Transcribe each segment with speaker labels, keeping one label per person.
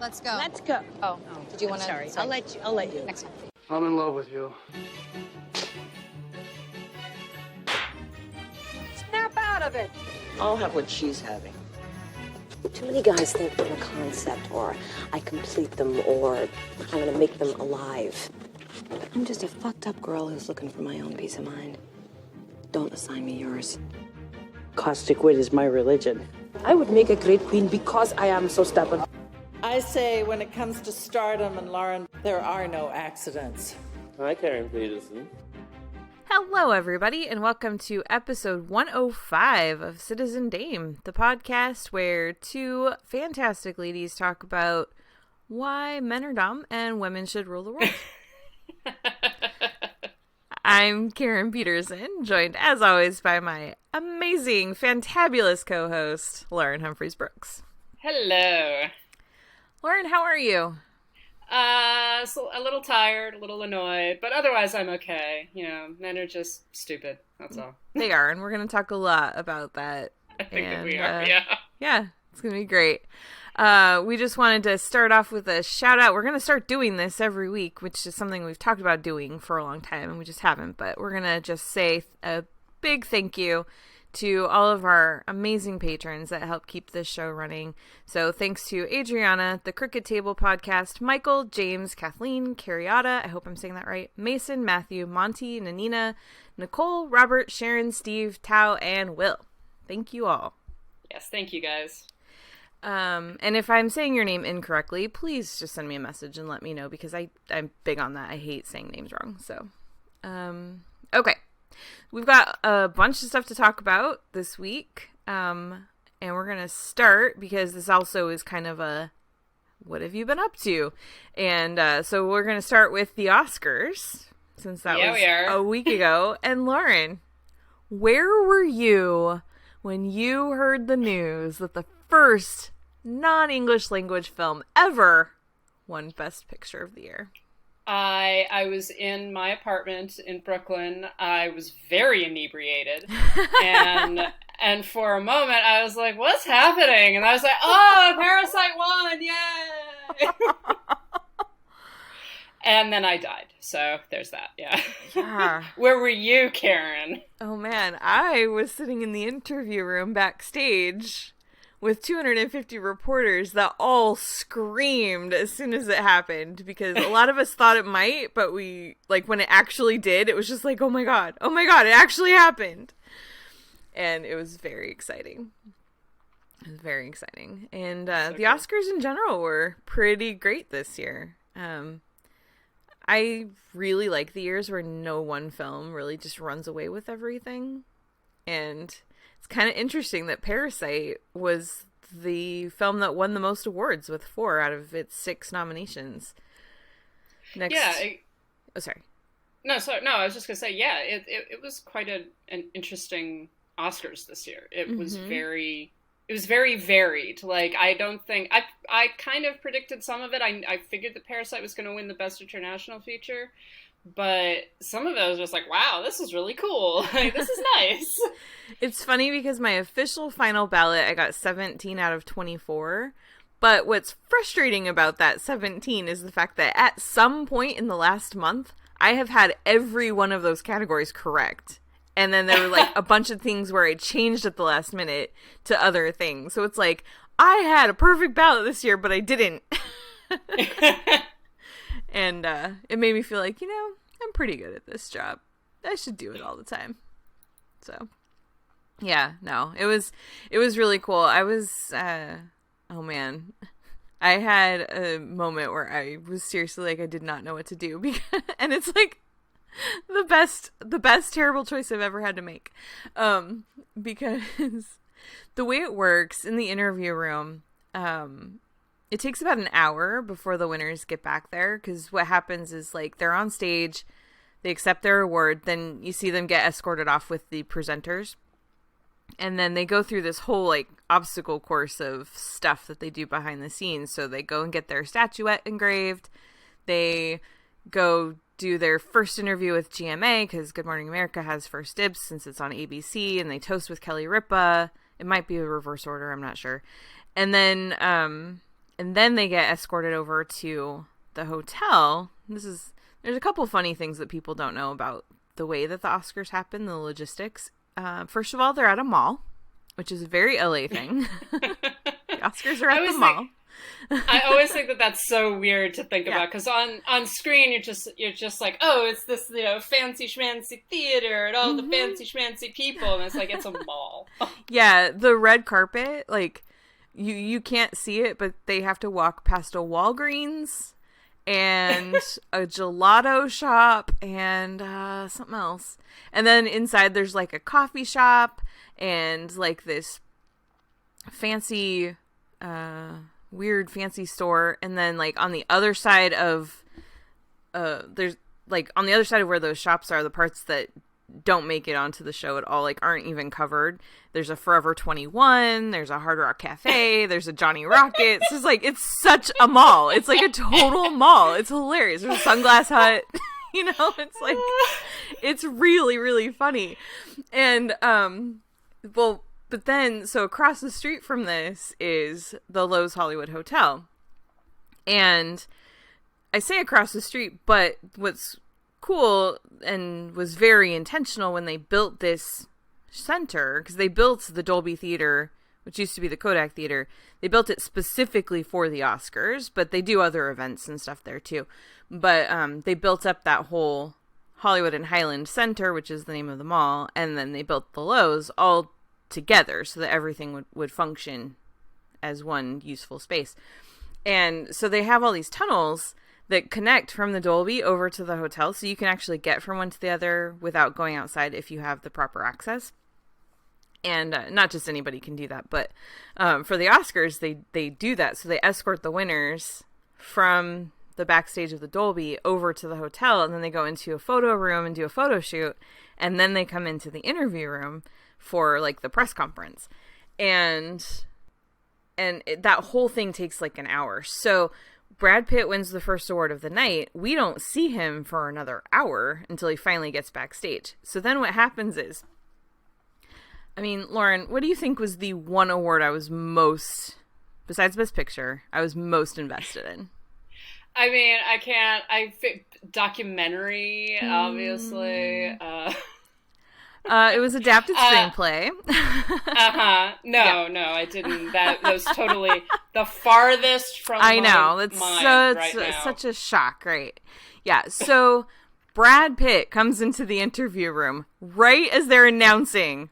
Speaker 1: Let's go.
Speaker 2: Let's go.
Speaker 1: Oh, did you want to?
Speaker 2: Sorry, I'll let you.
Speaker 1: Next time.
Speaker 3: I'm in love with you.
Speaker 2: Snap out of it.
Speaker 4: I'll have what she's having.
Speaker 5: Too many guys think I'm a concept, or I complete them, or I'm gonna make them alive. I'm just a fucked up girl who's looking for my own peace of mind. Don't assign me yours.
Speaker 4: Caustic wit is my religion.
Speaker 6: I would make a great queen because I am so stubborn.
Speaker 7: I say when it comes to stardom and Lauren, there are no accidents.
Speaker 8: Hi, Karen Peterson.
Speaker 9: Hello, everybody, and welcome to episode 105 of Citizen Dame, the podcast where two fantastic ladies talk about why men are dumb and women should rule the world. I'm Karen Peterson, joined as always by my amazing, fantabulous co-host, Lauren Humphreys-Brooks.
Speaker 10: Hello.
Speaker 9: Lauren, how are you?
Speaker 10: So a little tired, a little annoyed, but otherwise I'm okay. You know, men are just stupid. That's all.
Speaker 9: They are, and we're going to talk a lot about that.
Speaker 10: I think that we are, yeah.
Speaker 9: Yeah, it's going to be great. We just wanted to start off with a shout out. We're going to start doing this every week, which is something we've talked about doing for a long time, and we just haven't. But we're going to just say a big thank you to all of our amazing patrons that help keep this show running. So thanks to Adriana, the Cricket Table Podcast, Michael, James, Kathleen, Carriotta, I hope I'm saying that right, Mason, Matthew, Monty, Nanina, Nicole, Robert, Sharon, Steve, Tao, and Will. Thank you all.
Speaker 10: Yes, thank you guys.
Speaker 9: And if I'm saying your name incorrectly, please just send me a message and let me know, because I'm big on that. I hate saying names wrong. So, okay. We've got a bunch of stuff to talk about this week. And we're going to start, because this also is kind of a, what have you been up to? And so we're going to start with the Oscars, since that was a week ago. And Lauren, where were you when you heard the news that the first non-English language film ever won Best Picture of the Year?
Speaker 10: I was in my apartment in Brooklyn. I was very inebriated, and for a moment I was like, "What's happening?" And I was like, "Oh, Parasite won! Yay!" And then I died. So there's that. Yeah. Where were you, Karen?
Speaker 9: Oh man, I was sitting in the interview room backstage with 250 reporters that all screamed as soon as it happened, because a lot of us thought it might, but we, like, when it actually did, it was just like, oh my god, it actually happened. And it was very exciting. It was very exciting. And the Oscars in general were pretty great this year. I really like the years where no one film really just runs away with everything. And it's kind of interesting that Parasite was the film that won the most awards, with 4 out of its 6 nominations. Next. Yeah.
Speaker 10: Sorry. No, I was just going to say, yeah, it was quite an interesting Oscars this year. It was very varied. Like, I don't think, I kind of predicted some of it. I figured that Parasite was going to win the Best International Feature. But some of it was just like, wow, this is really cool. Like, this is nice.
Speaker 9: It's funny because my official final ballot, I got 17 out of 24. But what's frustrating about that 17 is the fact that at some point in the last month, I have had every one of those categories correct. And then there were like a bunch of things where I changed at the last minute to other things. So it's like, I had a perfect ballot this year, but I didn't. And it made me feel like, I'm pretty good at this job. I should do it all the time. So, yeah, no, it was really cool. I was, oh man, I had a moment where I was seriously like, I did not know what to do, and it's like the best terrible choice I've ever had to make, because the way it works in the interview room, it takes about an hour before the winners get back there, because what happens is, like, they're on stage, they accept their award, then you see them get escorted off with the presenters, and then they go through this whole, like, obstacle course of stuff that they do behind the scenes. So they go and get their statuette engraved, they go do their first interview with GMA, because Good Morning America has first dibs since it's on ABC, and they toast with Kelly Ripa. It might be a reverse order, I'm not sure. And then And then they get escorted over to the hotel. There's a couple funny things that people don't know about the way that the Oscars happen, the logistics. First of all, they're at a mall, which is a very LA thing. The Oscars are at the mall.
Speaker 10: I always think that that's so weird to think about, because on screen you're just like, oh, it's this fancy schmancy theater and all the fancy schmancy people, and it's like, it's a mall.
Speaker 9: Yeah, the red carpet, like you can't see it, but they have to walk past a Walgreens and a gelato shop and something else, and then inside there's like a coffee shop and like this fancy weird fancy store, and then like on the other side of there's like on the other side of where those shops are, the parts that don't make it onto the show at all, like aren't even covered, there's a Forever 21, there's a Hard Rock Cafe, there's a Johnny Rockets. It's such a mall. It's like a total mall. It's hilarious. There's a Sunglass Hut. It's like, it's really, really funny. And but then, so across the street from this is the Loews Hollywood Hotel. And I say across the street, but what's cool and was very intentional when they built this center, because they built the Dolby Theater, which used to be the Kodak Theater. They built it specifically for the Oscars, but they do other events and stuff there too. But they built up that whole Hollywood and Highland Center, which is the name of the mall, and then they built the Loews all together so that everything would function as one useful space. And so they have all these tunnels that connect from the Dolby over to the hotel, so you can actually get from one to the other without going outside if you have the proper access. And not just anybody can do that, but for the Oscars, they do that. So they escort the winners from the backstage of the Dolby over to the hotel, and then they go into a photo room and do a photo shoot, and then they come into the interview room for like the press conference. And that whole thing takes like an hour. So Brad Pitt wins the first award of the night. We don't see him for another hour until he finally gets backstage. So then what happens is, I mean, Lauren, what do you think was the one award I was most, besides Best Picture, I was most invested in?
Speaker 10: I mean, documentary, obviously.
Speaker 9: It was adapted screenplay.
Speaker 10: No, I didn't. That was totally the farthest from my mind right now.
Speaker 9: Such a shock, right? Yeah, so Brad Pitt comes into the interview room right as they're announcing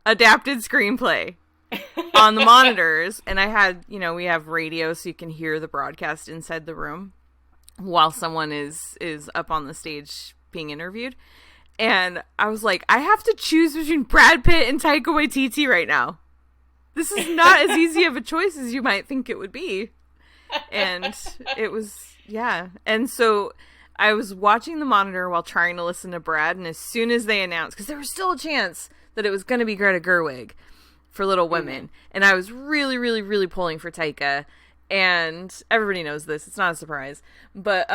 Speaker 9: adapted screenplay on the monitors, and I had, we have radio so you can hear the broadcast inside the room while someone is up on the stage being interviewed. And I was like, I have to choose between Brad Pitt and Taika Waititi right now. This is not as easy of a choice as you might think it would be. And it was, yeah. And so I was watching the monitor while trying to listen to Brad, and as soon as they announced, because there was still a chance that it was going to be Greta Gerwig for Little Women, and I was really, really, really pulling for Taika, and everybody knows this, it's not a surprise, but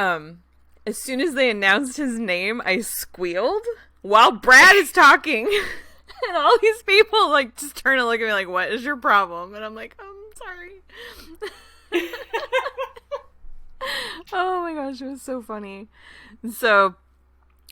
Speaker 9: as soon as they announced his name, I squealed while Brad is talking. And all these people like just turn and look at me like, what is your problem? And I'm like, sorry. Oh my gosh, it was so funny. So,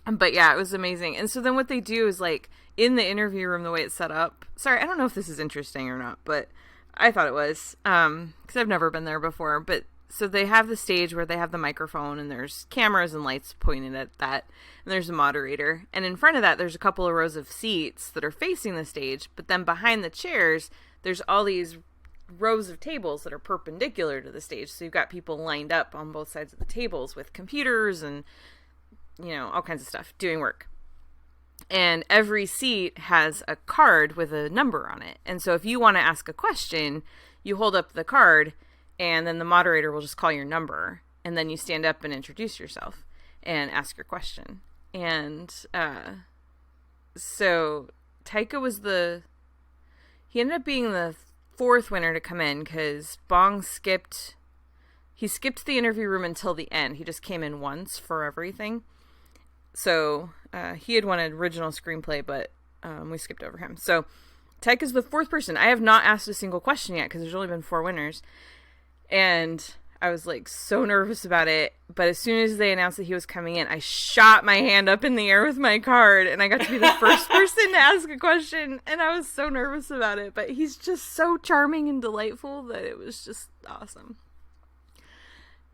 Speaker 9: but yeah, it was amazing. And so then what they do is like in the interview room, the way it's set up. Sorry, I don't know if this is interesting or not, but I thought it was, because I've never been there before, but so they have the stage where they have the microphone and there's cameras and lights pointed at that. And there's a moderator. And in front of that, there's a couple of rows of seats that are facing the stage. But then behind the chairs, there's all these rows of tables that are perpendicular to the stage. So you've got people lined up on both sides of the tables with computers and, all kinds of stuff doing work. And every seat has a card with a number on it. And so if you want to ask a question, you hold up the card, and then the moderator will just call your number, and then you stand up and introduce yourself and ask your question. And so Taika was he ended up being the fourth winner to come in, because Bong skipped the interview room until the end. He just came in once for everything. So he had won an original screenplay, but we skipped over him. So Taika's the fourth person. I have not asked a single question yet, because there's only been 4 winners. And I was like so nervous about it. But as soon as they announced that he was coming in, I shot my hand up in the air with my card, and I got to be the first person to ask a question. And I was so nervous about it. But he's just so charming and delightful that it was just awesome.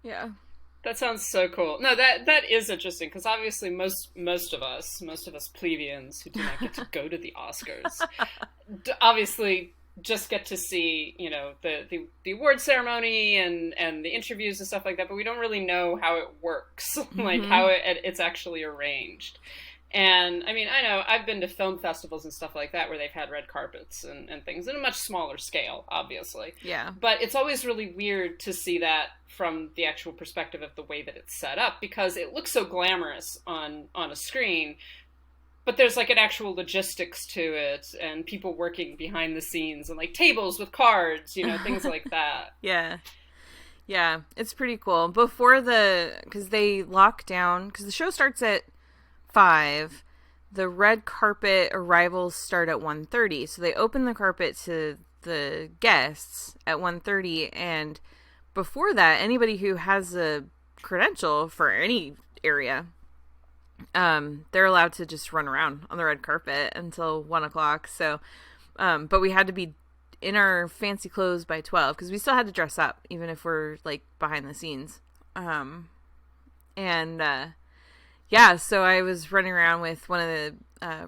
Speaker 9: Yeah.
Speaker 10: That sounds so cool. No, that is interesting, because obviously most of us plebeians who do not get to go to the Oscars obviously just get to see, you know, the award ceremony and the interviews and stuff like that, but we don't really know how it works, like how it's actually arranged. And I mean, I know I've been to film festivals and stuff like that where they've had red carpets and things in a much smaller scale, obviously. Yeah. But it's always really weird to see that from the actual perspective of the way that it's set up, because it looks so glamorous on a screen, but there's like an actual logistics to it and people working behind the scenes and like tables with cards, you know, things like that.
Speaker 9: Yeah. Yeah, it's pretty cool. Because they lock down, because the show starts at 5, the red carpet arrivals start at 1:30, so they open the carpet to the guests at 1:30, and before that, anybody who has a credential for any area, they're allowed to just run around on the red carpet until 1 o'clock. So, but we had to be in our fancy clothes by 12, because we still had to dress up, even if we're like behind the scenes. Yeah, so I was running around with one of the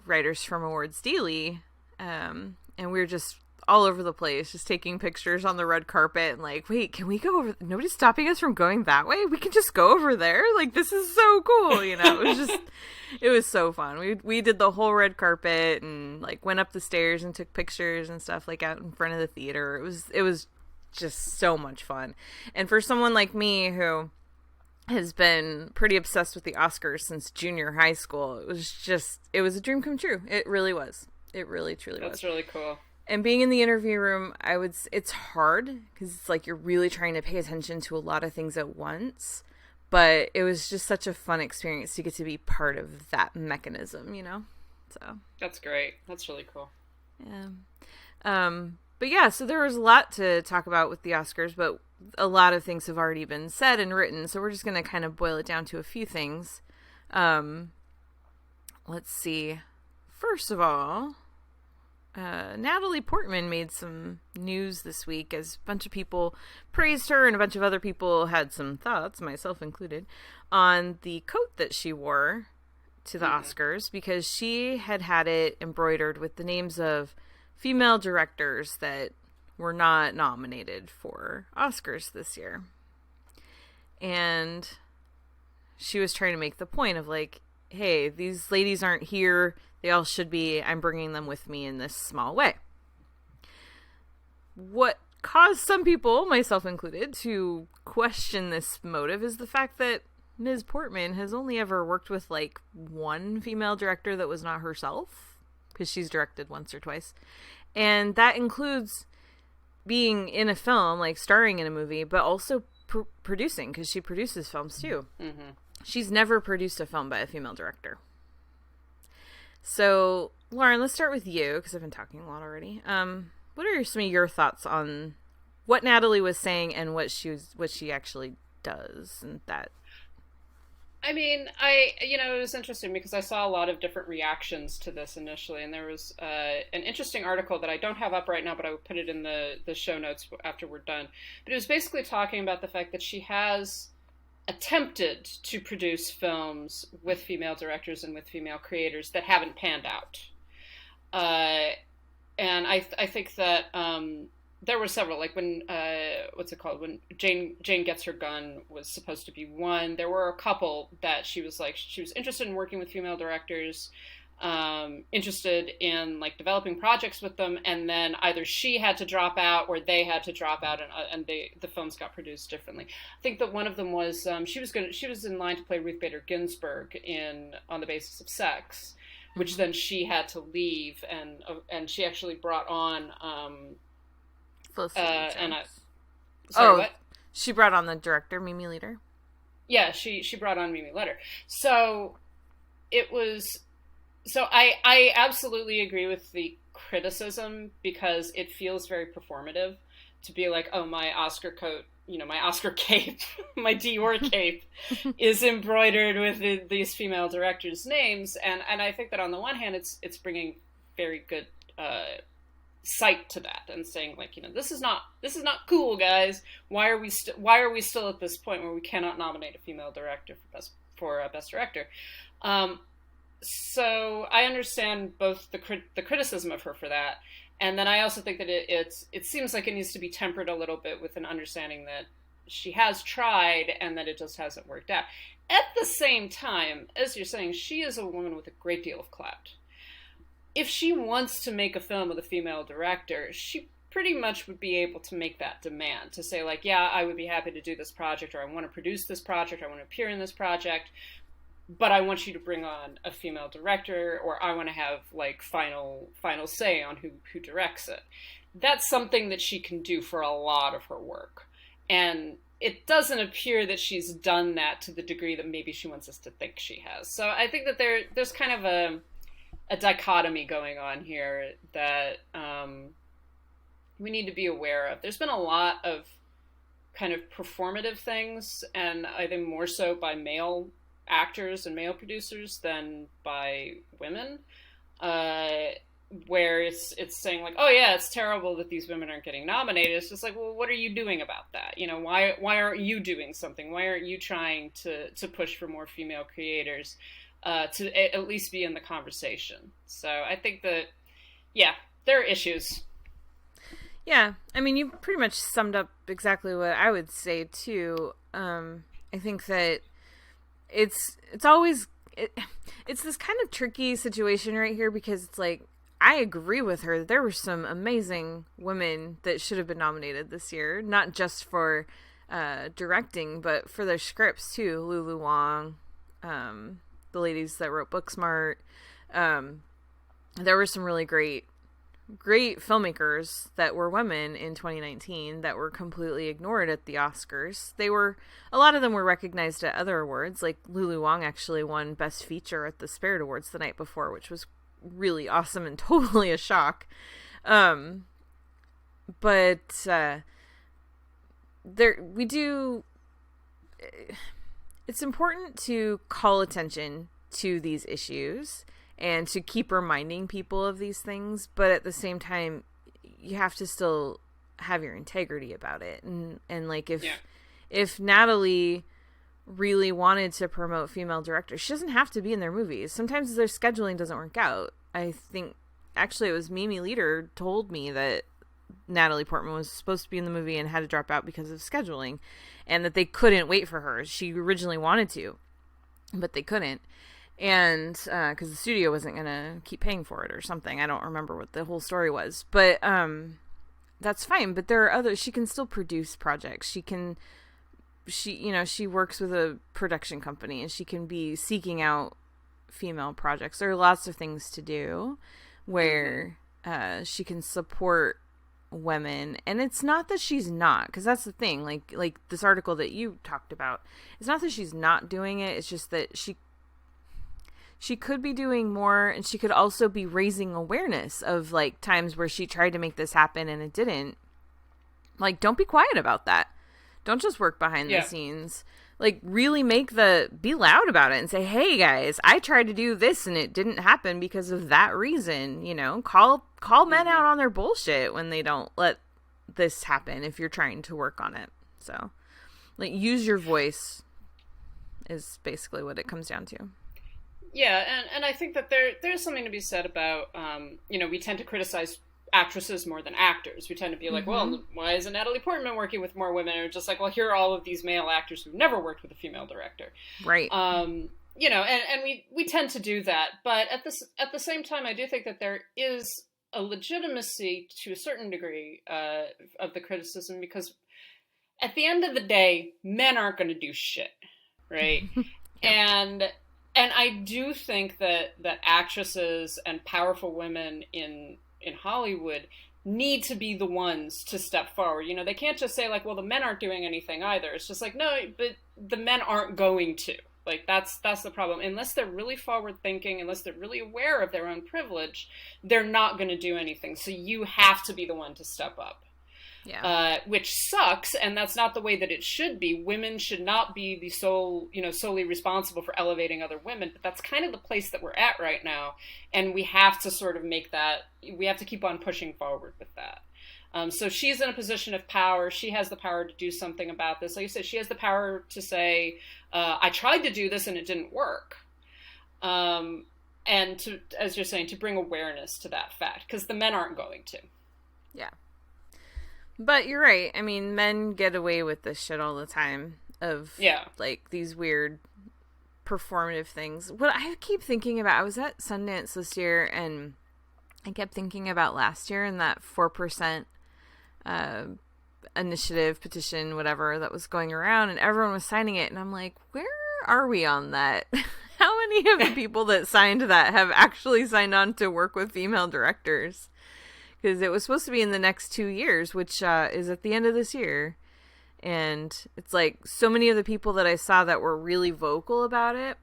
Speaker 9: writers from Awards Daily, and we were just all over the place, just taking pictures on the red carpet and like, wait, can we go over? Nobody's stopping us from going that way? We can just go over there? Like, this is so cool, you know? It was so fun. We did the whole red carpet and like went up the stairs and took pictures and stuff like out in front of the theater. It was just so much fun. And for someone like me who has been pretty obsessed with the Oscars since junior high school, it was a dream come true. It really was. It really, truly was.
Speaker 10: That's really cool.
Speaker 9: And being in the interview room, it's hard, because it's like you're really trying to pay attention to a lot of things at once. But it was just such a fun experience to get to be part of that mechanism, you know? So
Speaker 10: that's great. That's really cool.
Speaker 9: Yeah. But yeah, so there was a lot to talk about with the Oscars, but a lot of things have already been said and written, so we're just going to kind of boil it down to a few things. Let's see. First of all, Natalie Portman made some news this week as a bunch of people praised her and a bunch of other people had some thoughts, myself included, on the coat that she wore to the Oscars, because she had it embroidered with the names of female directors that were not nominated for Oscars this year. And she was trying to make the point of like, hey, these ladies aren't here. They all should be. I'm bringing them with me in this small way. What caused some people, myself included, to question this motive is the fact that Ms. Portman has only ever worked with like one female director that was not herself, because she's directed once or twice. And that includes being in a film, like starring in a movie, but also producing, because she produces films too. Mm-hmm. She's never produced a film by a female director. So, Lauren, let's start with you, because I've been talking a lot already. What are some of your thoughts on what Natalie was saying and what she actually does, and that?
Speaker 10: I mean, it was interesting because I saw a lot of different reactions to this initially, and there was an interesting article that I don't have up right now, but I would put it in the show notes after we're done. But it was basically talking about the fact that she has attempted to produce films with female directors and with female creators that haven't panned out. And I think that there were several, like when, when Jane Gets Her Gun was supposed to be one. There were a couple that she was interested in working with female directors, interested in like developing projects with them, and then either she had to drop out or they had to drop out, and the films got produced differently. I think that one of them was she was in line to play Ruth Bader Ginsburg in On the Basis of Sex, which then she had to leave, and she actually brought on
Speaker 9: what? She brought on the director, Mimi Leder.
Speaker 10: Yeah, she brought on Mimi Leder. So it was. So I absolutely agree with the criticism, because it feels very performative to be like, oh, my Oscar coat my Oscar cape, my Dior cape, is embroidered with these female directors' names, and I think that on the one hand, it's bringing very good sight to that, and saying like, this is not cool, guys. Why are we still at this point where we cannot nominate a female director for best director? So I understand both the criticism of her for that, and then I also think that it seems like it needs to be tempered a little bit with an understanding that she has tried and that it just hasn't worked out. At the same time, as you're saying, she is a woman with a great deal of clout. If she wants to make a film with a female director, she pretty much would be able to make that demand, to say like, yeah, I would be happy to do this project, or I want to produce this project, I want to appear in this project, but I want you to bring on a female director, or I want to have like final say on who directs it. That's something that she can do for a lot of her work. And it doesn't appear that she's done that to the degree that maybe she wants us to think she has. So I think that there's kind of a dichotomy going on here that we need to be aware of. There's been a lot of kind of performative things, and I think more so by male actors and male producers than by women, where it's saying like, oh yeah, it's terrible that these women aren't getting nominated. It's just like, well, what are you doing about that? Why aren't you doing something? Why aren't you trying to push for more female creators to at least be in the conversation? So I think that, yeah, there are issues.
Speaker 9: Yeah, I mean, you pretty much summed up exactly what I would say too. I think that it's this kind of tricky situation right here, because it's like, I agree with her. There were some amazing women that should have been nominated this year, not just for directing, but for their scripts too. Lulu Wang, the ladies that wrote Booksmart. There were some really great filmmakers that were women in 2019 that were completely ignored at the Oscars. A lot of them were recognized at other awards, like Lulu Wang actually won Best Feature at the Spirit Awards the night before, which was really awesome and totally a shock. It's important to call attention to these issues and to keep reminding people of these things, but at the same time, you have to still have your integrity about it. And like, if Natalie really wanted to promote female directors, she doesn't have to be in their movies. Sometimes their scheduling doesn't work out. I think actually it was Mimi Leader told me that Natalie Portman was supposed to be in the movie and had to drop out because of scheduling, and that they couldn't wait for her. She originally wanted to, but they couldn't. And because the studio wasn't going to keep paying for it or something. I don't remember what the whole story was. But that's fine. But there are others. She can still produce projects. She works with a production company, and she can be seeking out female projects. There are lots of things to do where she can support women. And it's not that she's not, because that's the thing. Like this article that you talked about. It's not that she's not doing it. It's just that she could be doing more, and she could also be raising awareness of like times where she tried to make this happen and it didn't. Like, don't be quiet about that. Don't just work behind the scenes. Like, really be loud about it and say, hey guys, I tried to do this and it didn't happen because of that reason. Call men out on their bullshit when they don't let this happen if you're trying to work on it. So, like, use your voice is basically what it comes down to.
Speaker 10: Yeah, and I think that there's something to be said about, we tend to criticize actresses more than actors. We tend to be like, well, why isn't Natalie Portman working with more women? Or just like, well, here are all of these male actors who've never worked with a female director. Right. And we tend to do that. But at the same time, I do think that there is a legitimacy to a certain degree of the criticism, because at the end of the day, men aren't going to do shit, right? And I do think that actresses and powerful women in Hollywood need to be the ones to step forward. They can't just say like, well, the men aren't doing anything either. It's just like, no, but the men aren't going to. Like, that's the problem. Unless they're really forward thinking, unless they're really aware of their own privilege, they're not going to do anything. So you have to be the one to step up. which sucks, and that's not the way that it should be. Women should not be the solely responsible for elevating other women, but that's kind of the place that we're at right now, and we have to sort of we have to keep on pushing forward with that. So she's in a position of power. She has the power to do something about this. Like you said, she has the power to say, I tried to do this and it didn't work. And to, as you're saying, to bring awareness to that fact, because the men aren't going to.
Speaker 9: Yeah. But you're right. I mean, men get away with this shit all the time of, like, these weird performative things. What I keep thinking about, I was at Sundance this year, and I kept thinking about last year and that 4% initiative, petition, whatever, that was going around, and everyone was signing it, and I'm like, where are we on that? How many of the people that signed that have actually signed on to work with female directors? Because it was supposed to be in the next 2 years, which is at the end of this year. And it's like so many of the people that I saw that were really vocal about it,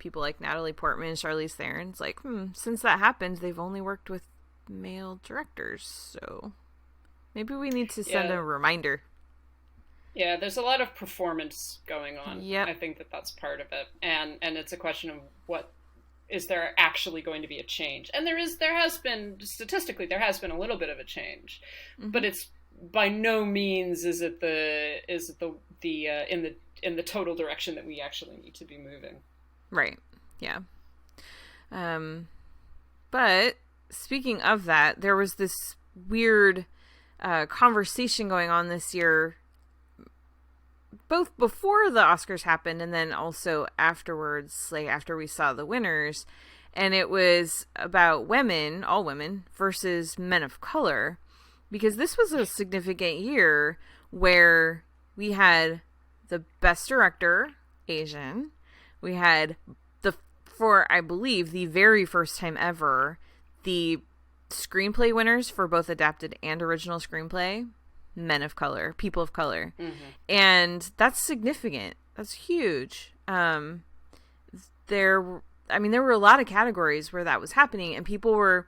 Speaker 9: people like Natalie Portman, Charlize Theron, it's like, since that happened, they've only worked with male directors. So maybe we need to send a reminder.
Speaker 10: Yeah, there's a lot of performance going on.
Speaker 9: Yep.
Speaker 10: I think that's part of it. And it's a question of what is there actually going to be a change? And there has been statistically a little bit of a change, but it's by no means is it in the total direction that we actually need to be moving.
Speaker 9: Right. Yeah. But speaking of that, there was this weird conversation going on this year, both before the Oscars happened and then also afterwards, like after we saw the winners, and it was about women, all women, versus men of color, because this was a significant year where we had the best director, Asian, we had for I believe the very first time ever, the screenplay winners for both adapted and original screenplay, men of color, people of color. And that's significant. That's huge. There were a lot of categories where that was happening, and people were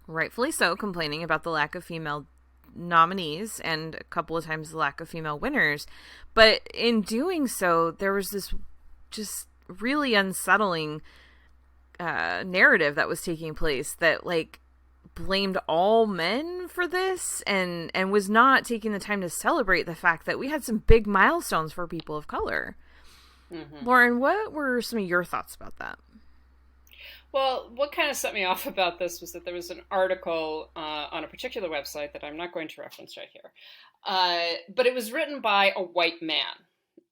Speaker 9: rightfully so complaining about the lack of female nominees and a couple of times the lack of female winners. But in doing so, there was this just really unsettling narrative that was taking place that, like, blamed all men for this and was not taking the time to celebrate the fact that we had some big milestones for people of color. Lauren, what were some of your thoughts about that?
Speaker 10: Well, what kind of set me off about this was that there was an article on a particular website that I'm not going to reference right here, but it was written by a white man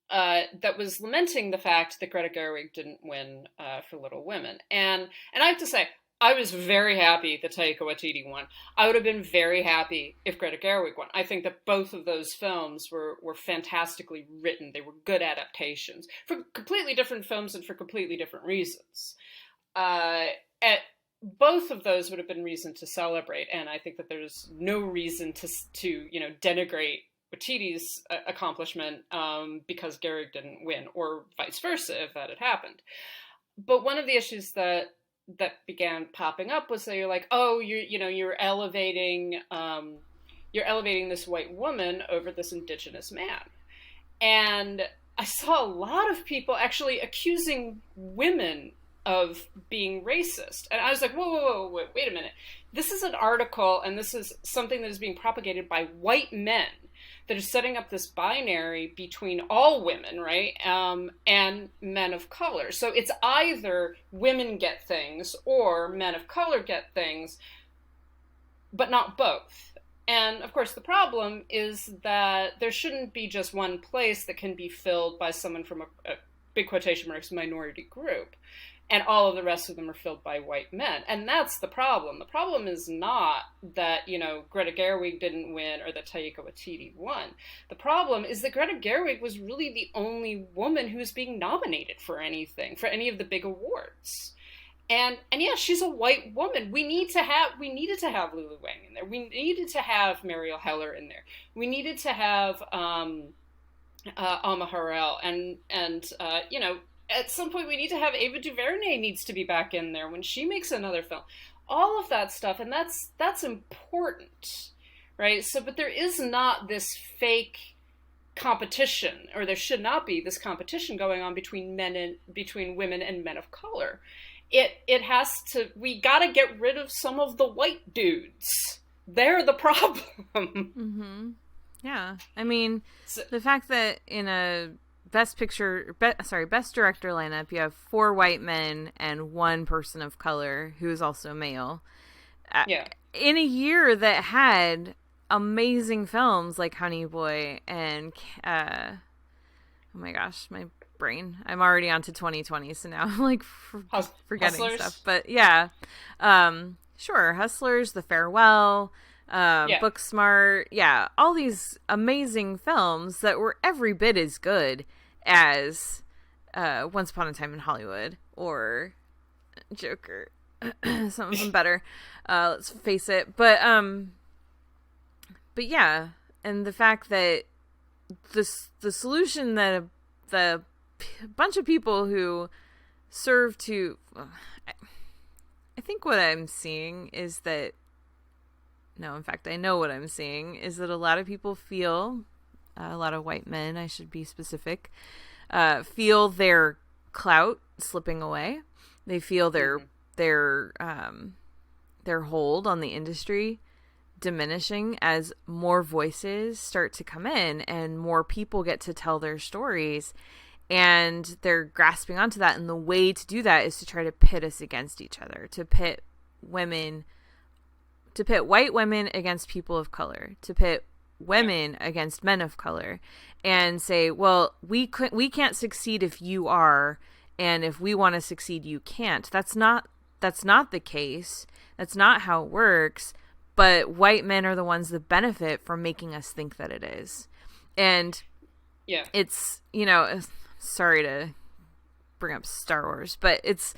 Speaker 10: that was lamenting the fact that Greta Gerwig didn't win for Little Women. And I have to say, I was very happy that Taika Waititi won. I would have been very happy if Greta Gerwig won. I think that both of those films were fantastically written. They were good adaptations for completely different films and for completely different reasons. Both of those would have been reason to celebrate, and I think that there's no reason to denigrate Waititi's accomplishment because Gerwig didn't win, or vice versa if that had happened. But one of the issues that began popping up was that you're like, oh, you're elevating this white woman over this indigenous man. And I saw a lot of people actually accusing women of being racist. And I was like, whoa, wait a minute. This is an article, and this is something that is being propagated by white men that are setting up this binary between all women, right, and men of color. So it's either women get things or men of color get things, but not both. And, of course, the problem is that there shouldn't be just one place that can be filled by someone from a big quotation marks minority group, and all of the rest of them are filled by white men. And that's the problem. The problem is not that, Greta Gerwig didn't win or that Taika Waititi won. The problem is that Greta Gerwig was really the only woman who was being nominated for anything, for any of the big awards. And yeah, she's a white woman. We needed to have Lulu Wang in there. We needed to have Mariel Heller in there. We needed to have Alma Harrell and at some point we need to have Ava DuVernay needs to be back in there when she makes another film. All of that stuff, and that's important, right? So, but there is not this fake competition, or there should not be this competition going on between women and men of color. It has to. We got to get rid of some of the white dudes. They're the problem.
Speaker 9: Mm-hmm. Yeah, I mean, the fact that in a best director lineup, you have 4 white men and 1 person of color who is also male.
Speaker 10: Yeah.
Speaker 9: In a year that had amazing films like Honey Boy and oh my gosh, my brain. I'm already on to 2020, so now I'm like forgetting
Speaker 10: Hustlers?
Speaker 9: stuff. But yeah, sure, Hustlers, The Farewell, Booksmart, yeah, all these amazing films that were every bit as good as Once Upon a Time in Hollywood or Joker. Some of them better, let's face it. But yeah, and the fact that the solution that the bunch of people who serve to, I think what I'm seeing is that, no, in fact, I know what I'm seeing is that a lot of people feel, a lot of white men, I should be specific, feel their clout slipping away. They feel their hold on the industry diminishing as more voices start to come in and more people get to tell their stories, and they're grasping onto that. And the way to do that is to try to pit us against each other, to pit white women against people of color, to pit women against men of color, and say, well, we can't succeed if you are, and if we want to succeed, you can't. That's not the case. That's not how it works. But white men are the ones that benefit from making us think that it is. And
Speaker 10: yeah,
Speaker 9: it's, sorry to bring up Star Wars, but it's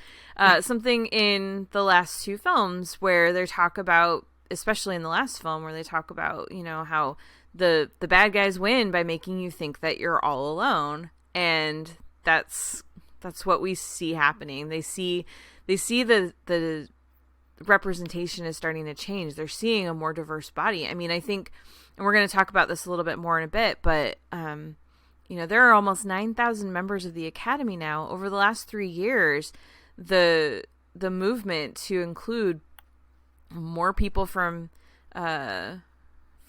Speaker 9: something in the last 2 films where they talk about, especially in the last film, where they talk about, how the bad guys win by making you think that you're all alone. And that's what we see happening. They see the representation is starting to change. They're seeing a more diverse body. I mean, I think, and we're going to talk about this a little bit more in a bit, but, there are almost 9,000 members of the Academy now. Over the last 3 years, the movement to include more people from the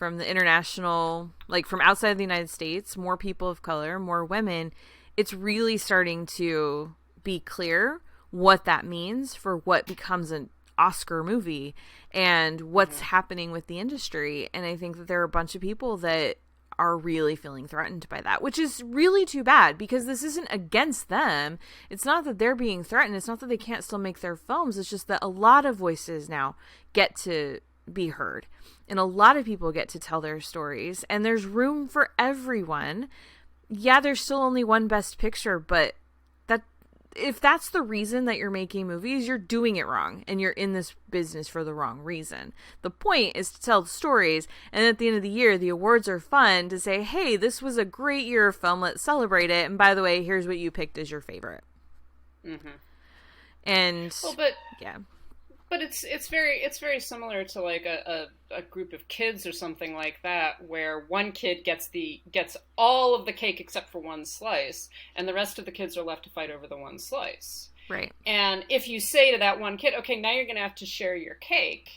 Speaker 9: international, like from outside of the United States, more people of color, more women, it's really starting to be clear what that means for what becomes an Oscar movie and what's happening with the industry. And I think that there are a bunch of people that are really feeling threatened by that, which is really too bad, because this isn't against them. It's not that they're being threatened. It's not that they can't still make their films. It's just that a lot of voices now get to be heard, and a lot of people get to tell their stories, and there's room for everyone. Yeah, there's still only one Best Picture, but if that's the reason that you're making movies, you're doing it wrong, and you're in this business for the wrong reason. The point is to tell the stories, and at the end of the year, the awards are fun to say, hey, this was a great year of film, let's celebrate it, and by the way, here's what you picked as your favorite. Mm-hmm. And, yeah.
Speaker 10: But it's very similar to like a group of kids or something like that, where one kid gets all of the cake except for one slice, and the rest of the kids are left to fight over the one slice.
Speaker 9: Right.
Speaker 10: And if you say to that one kid, okay, now you're going to have to share your cake,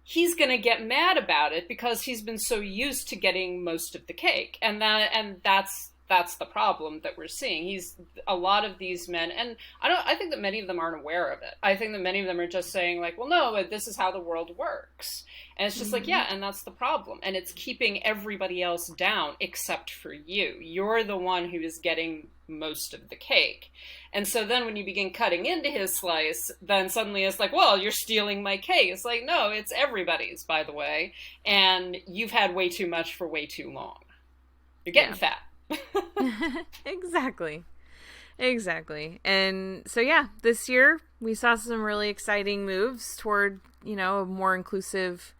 Speaker 10: he's going to get mad about it because he's been so used to getting most of the cake, and that's the problem that we're seeing. A lot of these men, and I think that many of them aren't aware of it. I think that many of them are just saying like, well, no, this is how the world works. And it's just like, yeah, and that's the problem. And it's keeping everybody else down except for you. You're the one who is getting most of the cake. And so then when you begin cutting into his slice, then suddenly it's like, well, you're stealing my cake. It's like, no, it's everybody's, by the way. And you've had way too much for way too long. You're getting fat.
Speaker 9: Exactly. And so yeah, this year we saw some really exciting moves toward, a more inclusive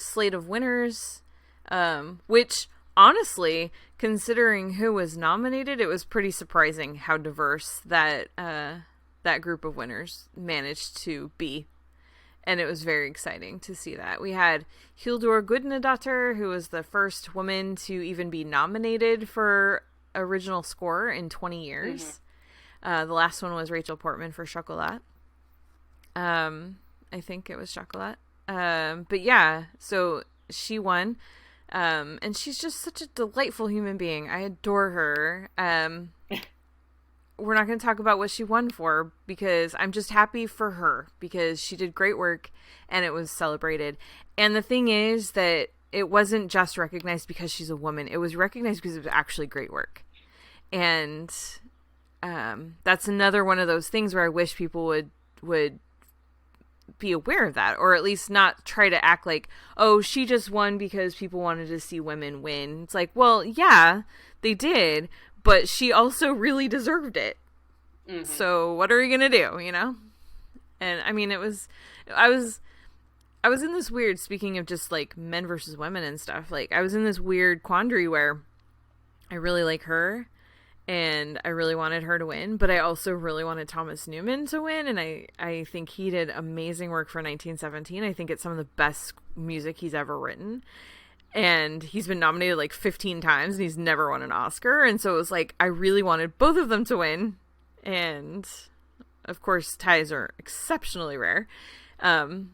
Speaker 9: slate of winners, which honestly, considering who was nominated, it was pretty surprising how diverse that group of winners managed to be. And it was very exciting to see that. We had Hildur Gudnadottir, who was the first woman to even be nominated for original score in 20 years. The last one was Rachel Portman for Chocolat. I think it was Chocolat. But yeah, so she won. And she's just such a delightful human being. I adore her. We're not going to talk about what she won for because I'm just happy for her because she did great work and it was celebrated. And the thing is that it wasn't just recognized because she's a woman. It was recognized because it was actually great work. And that's another one of those things where I wish people would be aware of that, or at least not try to act like, oh, she just won because people wanted to see women win. It's like, well, yeah, they did, but she also really deserved it. So what are you gonna do, you know? And I mean, I was in this weird, speaking of just like men versus women and stuff, like I was in this weird quandary where I really like her and I really wanted her to win, but I also really wanted Thomas Newman to win, and I think he did amazing work for 1917. I think it's some of the best music he's ever written. And he's been nominated like 15 times and he's never won an Oscar. And so it was like, I really wanted both of them to win. And of course, ties are exceptionally rare. And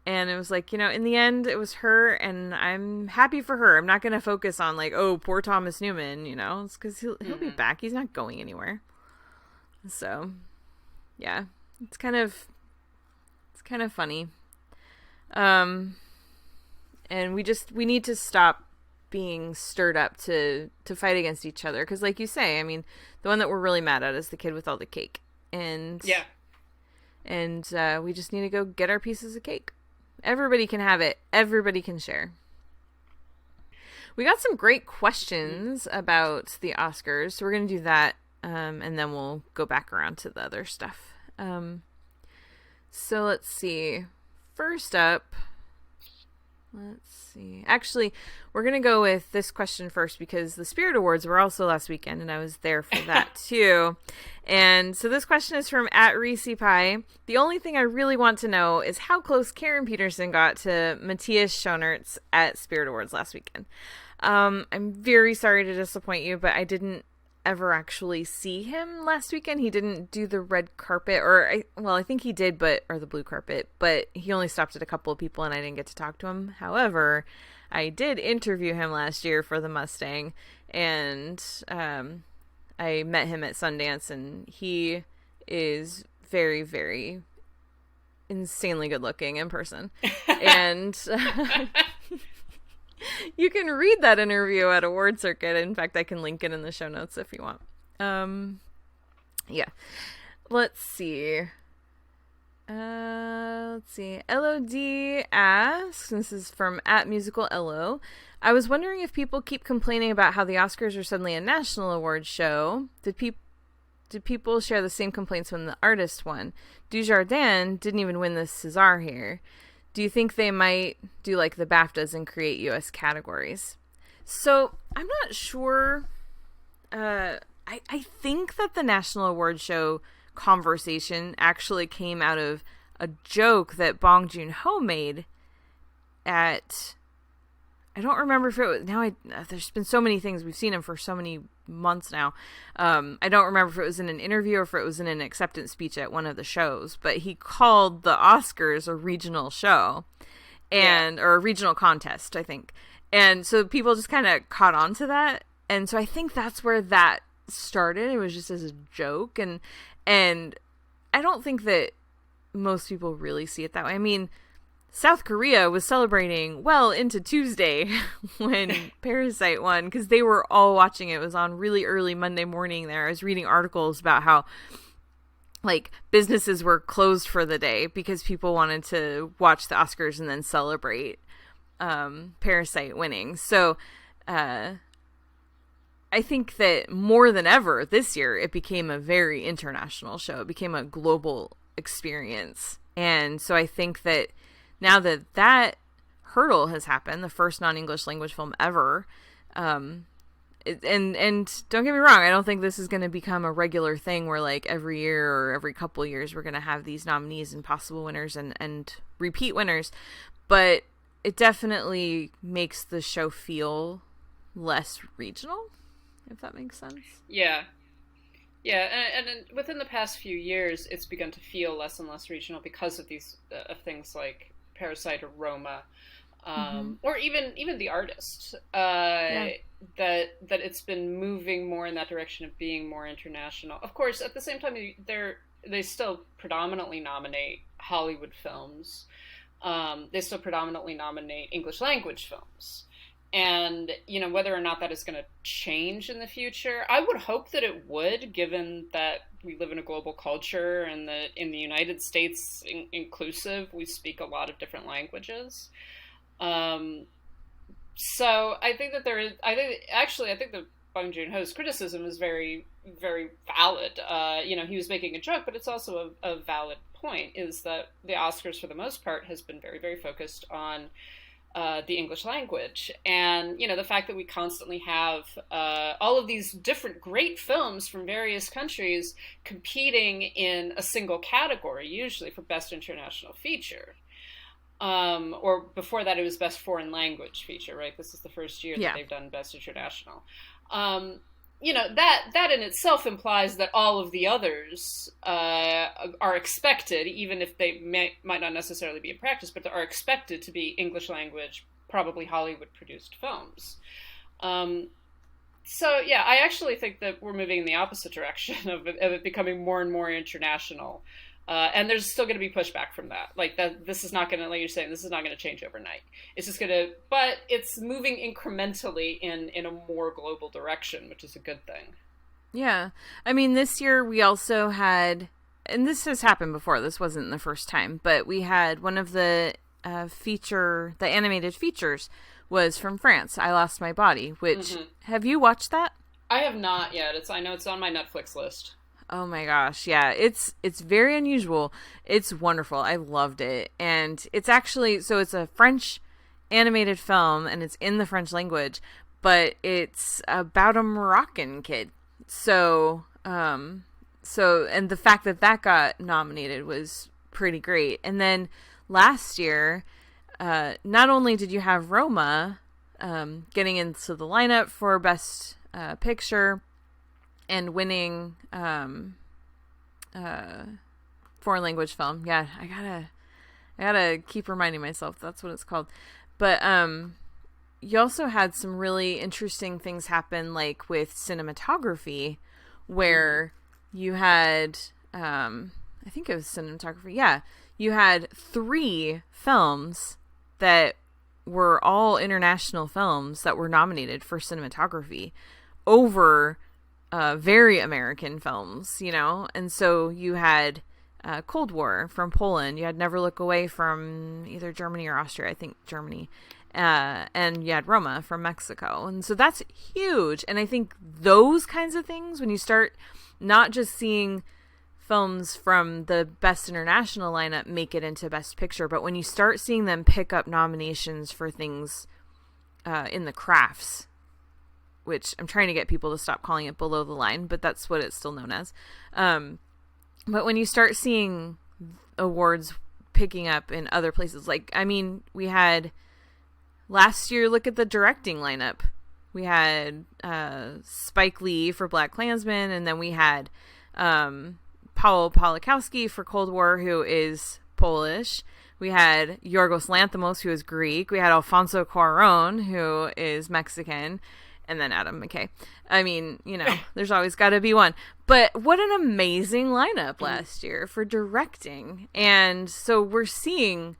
Speaker 9: it was like, you know, in the end, it was her and I'm happy for her. I'm not going to focus on like, oh, poor Thomas Newman, you know, it's because he'll be back. He's not going anywhere. So, yeah, it's kind of funny. And we need to stop being stirred up to fight against each other. Because like you say, I mean, the one that we're really mad at is the kid with all the cake. And
Speaker 10: yeah.
Speaker 9: And we just need to go get our pieces of cake. Everybody can have it. Everybody can share. We got some great questions about the Oscars. So we're going to do that. And then we'll go back around to the other stuff. So let's see. First up... Let's see. Actually, we're going to go with this question first because the Spirit Awards were also last weekend and I was there for that too. And so this question is from @ReesePie. The only thing I really want to know is how close Karen Peterson got to Matthias Schoenaerts at Spirit Awards last weekend. I'm very sorry to disappoint you, but I didn't ever actually see him last weekend. He didn't do the red carpet, I think he did, or the blue carpet, but he only stopped at a couple of people and I didn't get to talk to him. However, I did interview him last year for the Mustang, and I met him at Sundance, and he is very, very insanely good looking in person. And you can read that interview at Award Circuit. In fact, I can link it in the show notes if you want. Yeah. Let's see. LOD asks, this is from @musicalLO. I was wondering if people keep complaining about how the Oscars are suddenly a national awards show. Did people share the same complaints when the artist won? Dujardin didn't even win the César here. Do you think they might do like the BAFTAs and create U.S. categories? So I'm not sure. I think that the National Award Show conversation actually came out of a joke that Bong Joon-ho made at... I don't remember if it was... there's been so many things. We've seen him for so many months now. I don't remember if it was in an interview or if it was in an acceptance speech at one of the shows. But he called the Oscars a regional show. Or a regional contest, I think. And so people just kind of caught on to that. And so I think that's where that started. It was just as a joke. And I don't think that most people really see it that way. I mean... South Korea was celebrating well into Tuesday when Parasite won because they were all watching it. It was on really early Monday morning there. I was reading articles about how like businesses were closed for the day because people wanted to watch the Oscars and then celebrate Parasite winning. So I think that more than ever this year, it became a very international show. It became a global experience. And so I think that now that hurdle has happened, the first non-English language film ever, and don't get me wrong, I don't think this is going to become a regular thing where like every year or every couple years we're going to have these nominees and possible winners and repeat winners, but it definitely makes the show feel less regional, if that makes sense.
Speaker 10: Yeah. Yeah, and within the past few years, it's begun to feel less and less regional because of these things like Parasite or Roma, or even The Artist. That it's been moving more in that direction of being more international. Of course, at the same time, they still predominantly nominate Hollywood films. They still predominantly nominate English language films. And, you know, whether or not that is going to change in the future, I would hope that it would, given that we live in a global culture and that in the United States, inclusive, we speak a lot of different languages. So I think that I think that Bong Joon-ho's criticism is very, very valid. You know, he was making a joke, but it's also a valid point, is that the Oscars, for the most part, has been very, very focused on the English language. And, you know, the fact that we constantly have all of these different great films from various countries competing in a single category, usually for Best International Feature. Or before that, it was Best Foreign Language Feature, right? This is the first year that they've done Best International. You know, that in itself implies that all of the others are expected, even if they might not necessarily be in practice, but are expected to be English language, probably Hollywood-produced films. So, yeah, I actually think that we're moving in the opposite direction of it becoming more and more international. And there's still going to be pushback from that. Like, this is not going to, like you're saying, this is not going to change overnight. It's just going to, but it's moving incrementally in a more global direction, which is a good thing. Yeah.
Speaker 9: I mean, this year we also had, and this has happened before, this wasn't the first time, but we had one of the animated features was from France, I Lost My Body, which, have you watched that?
Speaker 10: I have not yet. I know it's on my Netflix list.
Speaker 9: Oh my gosh, yeah, it's very unusual. It's wonderful. I loved it. And it's actually, so it's a French animated film and it's in the French language, but it's about a Moroccan kid. So and the fact that got nominated was pretty great. And then last year, not only did you have Roma getting into the lineup for Best Picture and winning foreign language film. Yeah, I gotta keep reminding myself that's what it's called. But you also had some really interesting things happen, like with cinematography, where you had I think it was cinematography. Yeah, you had 3 films that were all international films that were nominated for cinematography over very American films, you know? And so you had Cold War from Poland. You had Never Look Away from either Germany or Austria, I think Germany. And you had Roma from Mexico. And so that's huge. And I think those kinds of things, when you start not just seeing films from the Best International lineup make it into Best Picture, but when you start seeing them pick up nominations for things in the crafts, which I'm trying to get people to stop calling it below the line, but that's what it's still known as. But when you start seeing awards picking up in other places, like, I mean, we had last year, look at the directing lineup. We had Spike Lee for BlacKkKlansman, and then we had Paweł Pawlikowski for Cold War, who is Polish. We had Yorgos Lanthimos, who is Greek. We had Alfonso Cuarón, who is Mexican. And then Adam McKay. I mean, you know, there's always got to be one. But what an amazing lineup last year for directing. And so we're seeing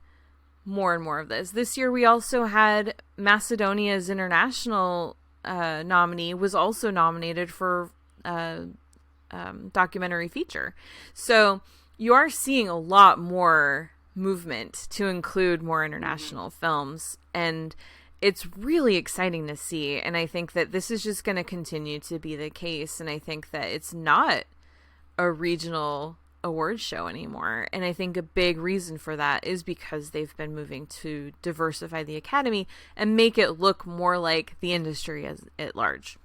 Speaker 9: more and more of this. This year we also had Macedonia's international nominee was also nominated for documentary feature. So you are seeing a lot more movement to include more international films. And it's really exciting to see, and I think that this is just going to continue to be the case, and I think that it's not a regional award show anymore, and I think a big reason for that is because they've been moving to diversify the Academy and make it look more like the industry at large.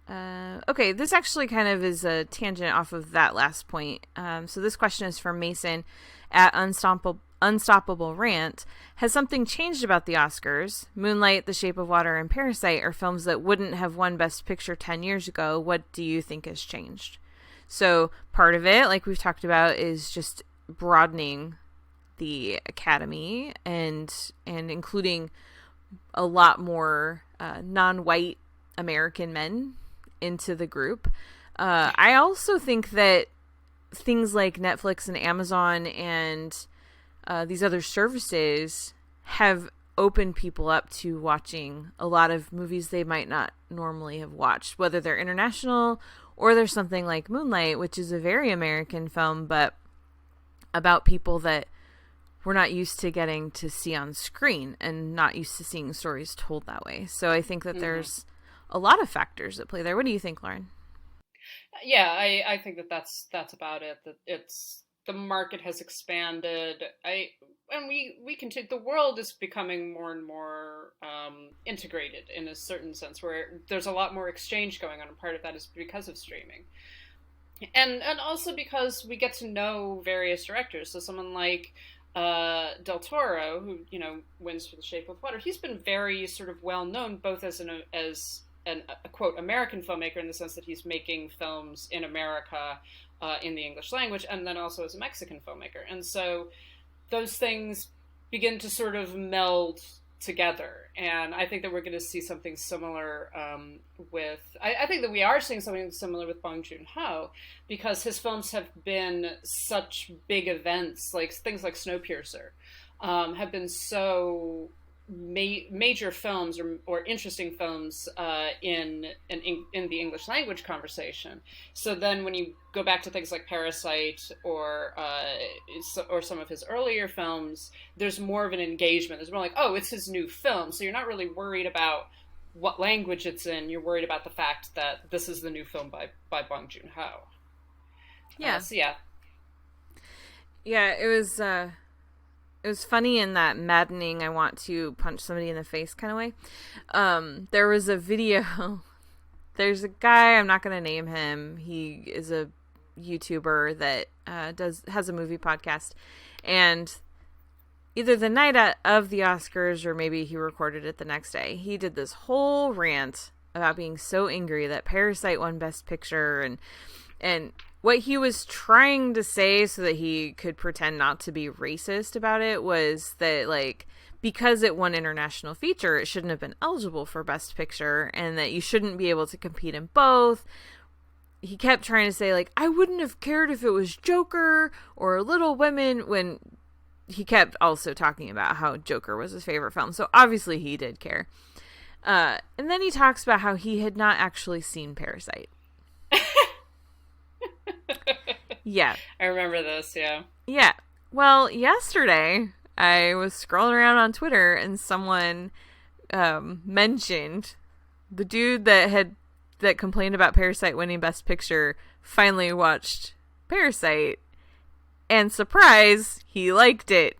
Speaker 9: Okay, this actually kind of is a tangent off of that last point. So this question is from Mason at Unstoppable Rant. Has something changed about the Oscars? Moonlight, The Shape of Water, and Parasite are films that wouldn't have won Best Picture 10 years ago. What do you think has changed? So part of it, like we've talked about, is just broadening the Academy and including a lot more non-white American men into the group. I also think that things like Netflix and Amazon and these other services have opened people up to watching a lot of movies they might not normally have watched, whether they're international or there's something like Moonlight, which is a very American film, but about people that we're not used to getting to see on screen and not used to seeing stories told that way. So I think that there's a lot of factors at play there. What do you think, Lauren?
Speaker 10: Yeah, I think that's about it. That it's the market has expanded. We continue. The world is becoming more and more integrated in a certain sense, where there's a lot more exchange going on, and part of that is because of streaming, and also because we get to know various directors. So someone like Del Toro, who wins for The Shape of Water, he's been very sort of well known both as a quote American filmmaker in the sense that he's making films in America in the English language, and then also as a Mexican filmmaker. And so those things begin to sort of meld together. And I think that we're going to see something similar I think that we are seeing something similar with Bong Joon-ho, because his films have been such big events, like things like Snowpiercer, have been so major films or interesting films in the English language conversation. So then when you go back to things like Parasite or some of his earlier films, there's more of an engagement. There's more like, oh, it's his new film. So you're not really worried about what language it's in. You're worried about the fact that this is the new film by Bong Joon-ho.
Speaker 9: Yeah.
Speaker 10: Yeah,
Speaker 9: It was funny in that maddening, I want to punch somebody in the face kind of way. There was a video. There's a guy, I'm not going to name him. He is a YouTuber that has a movie podcast. And either the night of the Oscars or maybe he recorded it the next day, he did this whole rant about being so angry that Parasite won Best Picture and what he was trying to say so that he could pretend not to be racist about it was that, like, because it won international feature, it shouldn't have been eligible for Best Picture, and that you shouldn't be able to compete in both. He kept trying to say, like, I wouldn't have cared if it was Joker or Little Women, when he kept also talking about how Joker was his favorite film. So obviously he did care. And then he talks about how he had not actually seen Parasite. Yeah.
Speaker 10: I remember this, yeah.
Speaker 9: Yeah. Well, yesterday I was scrolling around on Twitter and someone mentioned the dude that complained about Parasite winning Best Picture finally watched Parasite, and surprise, he liked it.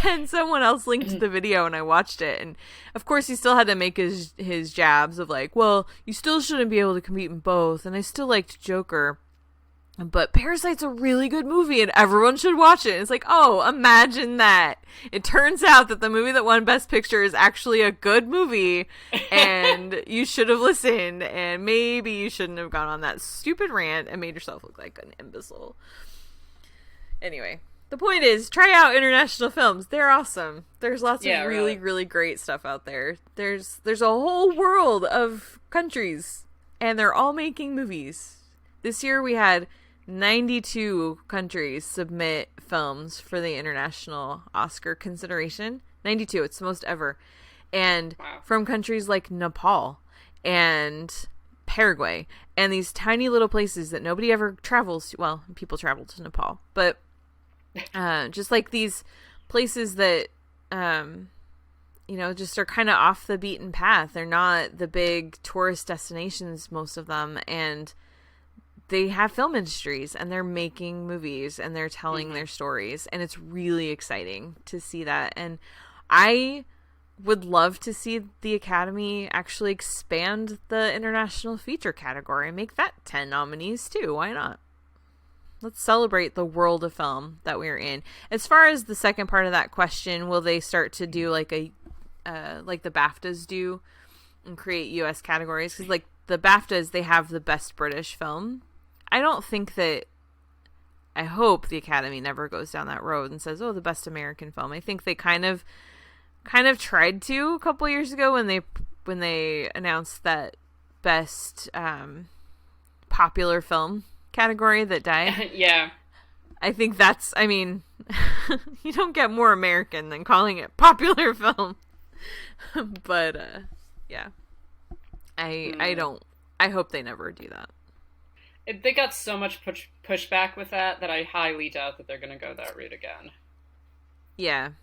Speaker 9: And someone else linked to the video and I watched it, and of course he still had to make his jabs of like, well, you still shouldn't be able to compete in both, and I still liked Joker, but Parasite's a really good movie and everyone should watch it. And it's like, oh, imagine that. It turns out that the movie that won Best Picture is actually a good movie and you should have listened, and maybe you shouldn't have gone on that stupid rant and made yourself look like an imbecile. Anyway. The point is, try out international films. They're awesome. There's lots of really great stuff out there. There's a whole world of countries, and they're all making movies. This year we had 92 countries submit films for the international Oscar consideration. 92, it's the most ever. And from countries like Nepal and Paraguay and these tiny little places that nobody ever travels to. Well, people travel to Nepal, but just like these places that just are kind of off the beaten path. They're not the big tourist destinations, most of them, and they have film industries and they're making movies and they're telling their stories, and it's really exciting to see that. And I would love to see the Academy actually expand the international feature category and make that 10 nominees too. Why not? Let's celebrate the world of film that we're in. As far as the second part of that question, will they start to do like the BAFTAs do and create U.S. categories? Because like the BAFTAs, they have the best British film. I don't think that. I hope the Academy never goes down that road and says, "Oh, the best American film." I think they kind of tried to a couple years ago when they announced that best popular film category that died.
Speaker 10: Yeah.
Speaker 9: I think that's, I mean, you don't get more American than calling it popular film. But yeah. I hope they never do that.
Speaker 10: They got so much pushback with that I highly doubt that they're going to go that route again.
Speaker 9: Yeah.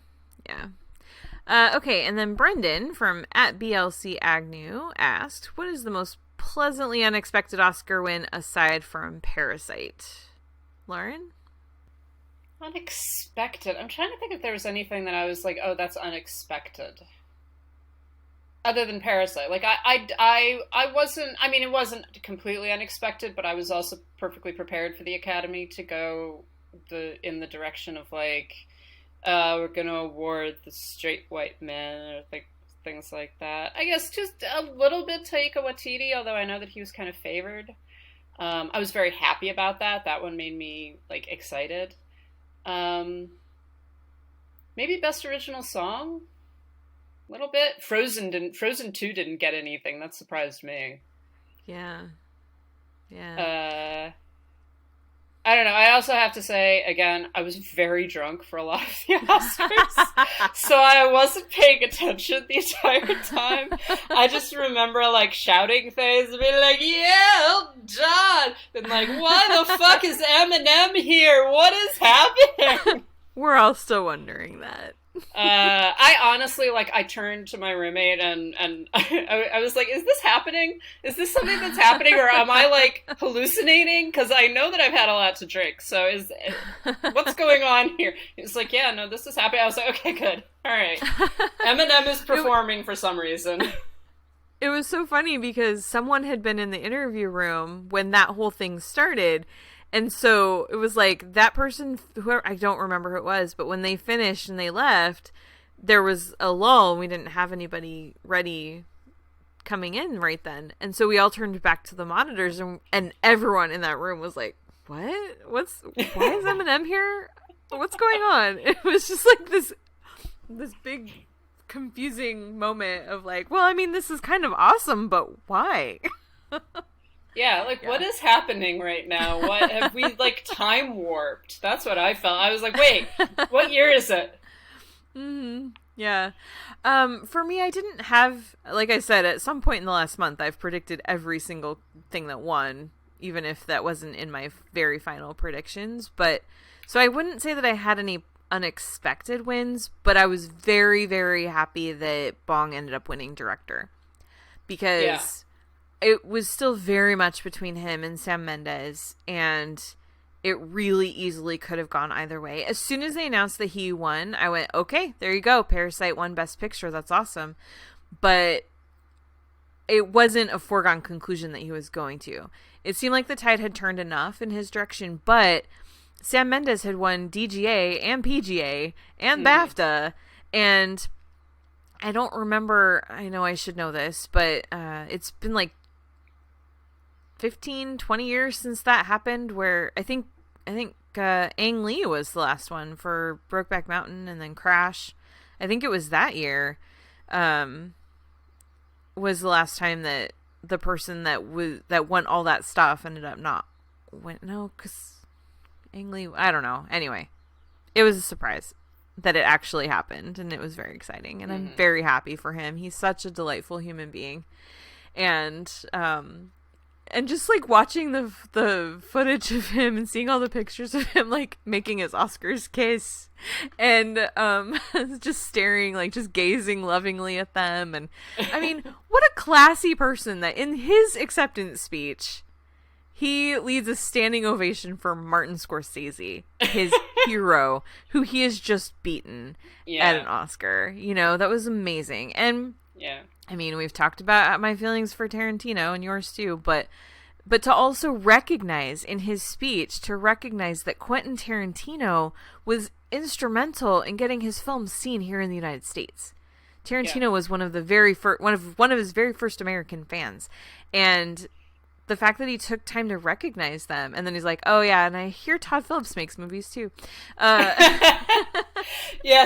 Speaker 9: Okay, and then Brendan from @BLCAgnew asked, what is the most pleasantly unexpected Oscar win aside from Parasite? Lauren?
Speaker 10: Unexpected. I'm trying to think if there was anything that I was like, oh, that's unexpected. Other than Parasite. Like, I wasn't, I mean, it wasn't completely unexpected, but I was also perfectly prepared for the Academy to go in the direction of, like, we're going to award the straight white men, or things like that. I guess just a little bit Taika Waititi, although I know that he was kind of favored. I was very happy about that. That one made me, like, excited. Maybe Best Original Song? A little bit. Frozen 2 didn't get anything. That surprised me.
Speaker 9: Yeah.
Speaker 10: I don't know. I also have to say, again, I was very drunk for a lot of the Oscars, so I wasn't paying attention the entire time. I just remember, like, shouting things and being like, yeah, well done! And like, why the fuck is Eminem here? What is happening?
Speaker 9: We're all still wondering that.
Speaker 10: I honestly, like, I turned to my roommate and I was like, is this happening? Is this something that's happening, or am I, like, hallucinating? Because I know that I've had a lot to drink, so what's going on here? It's like, yeah, no, this is happening. I was like, okay, good. All right. Eminem is performing for some reason.
Speaker 9: It was so funny because someone had been in the interview room when that whole thing started. And so it was like that person, whoever, I don't remember who it was, but when they finished and they left, there was a lull and we didn't have anybody ready coming in right then. And so we all turned back to the monitors and everyone in that room was like, what? Why is Eminem here? What's going on? It was just like this big confusing moment of like, well, I mean, this is kind of awesome, but why?
Speaker 10: Yeah, like, what is happening right now? What have we, like, time warped? That's what I felt. I was like, wait, what year is it?
Speaker 9: Mm-hmm. Yeah. For me, I didn't have, like I said, at some point in the last month, I've predicted every single thing that won, even if that wasn't in my very final predictions. But, so I wouldn't say that I had any unexpected wins, but I was very, very happy that Bong ended up winning director. Because... Yeah. It was still very much between him and Sam Mendes, and it really easily could have gone either way. As soon as they announced that he won, I went, okay, there you go. Parasite won Best Picture. That's awesome. But it wasn't a foregone conclusion that he was going to. It seemed like the tide had turned enough in his direction, but Sam Mendes had won DGA and PGA and BAFTA, and I don't remember, I know I should know this, but it's been like 15, 20 years since that happened, where I think Ang Lee was the last one for Brokeback Mountain and then Crash. I think it was that year was the last time that the person that won all that stuff ended up because Ang Lee, I don't know. Anyway, it was a surprise that it actually happened, and it was very exciting, and I'm very happy for him. He's such a delightful human being, and just like watching the footage of him and seeing all the pictures of him like making his Oscars case and just staring, like just gazing lovingly at them, and I mean, what a classy person that in his acceptance speech He leads a standing ovation for Martin Scorsese, his hero, who he has just beaten at an Oscar. You know, that was amazing. And I mean, we've talked about my feelings for Tarantino and yours too, but to also recognize in his speech, to recognize that Quentin Tarantino was instrumental in getting his films seen here in the United States. Tarantino was one of the very first, one of his very first American fans, and the fact that he took time to recognize them, and then he's like, "Oh yeah, and I hear Todd Phillips makes movies too."
Speaker 10: Yeah,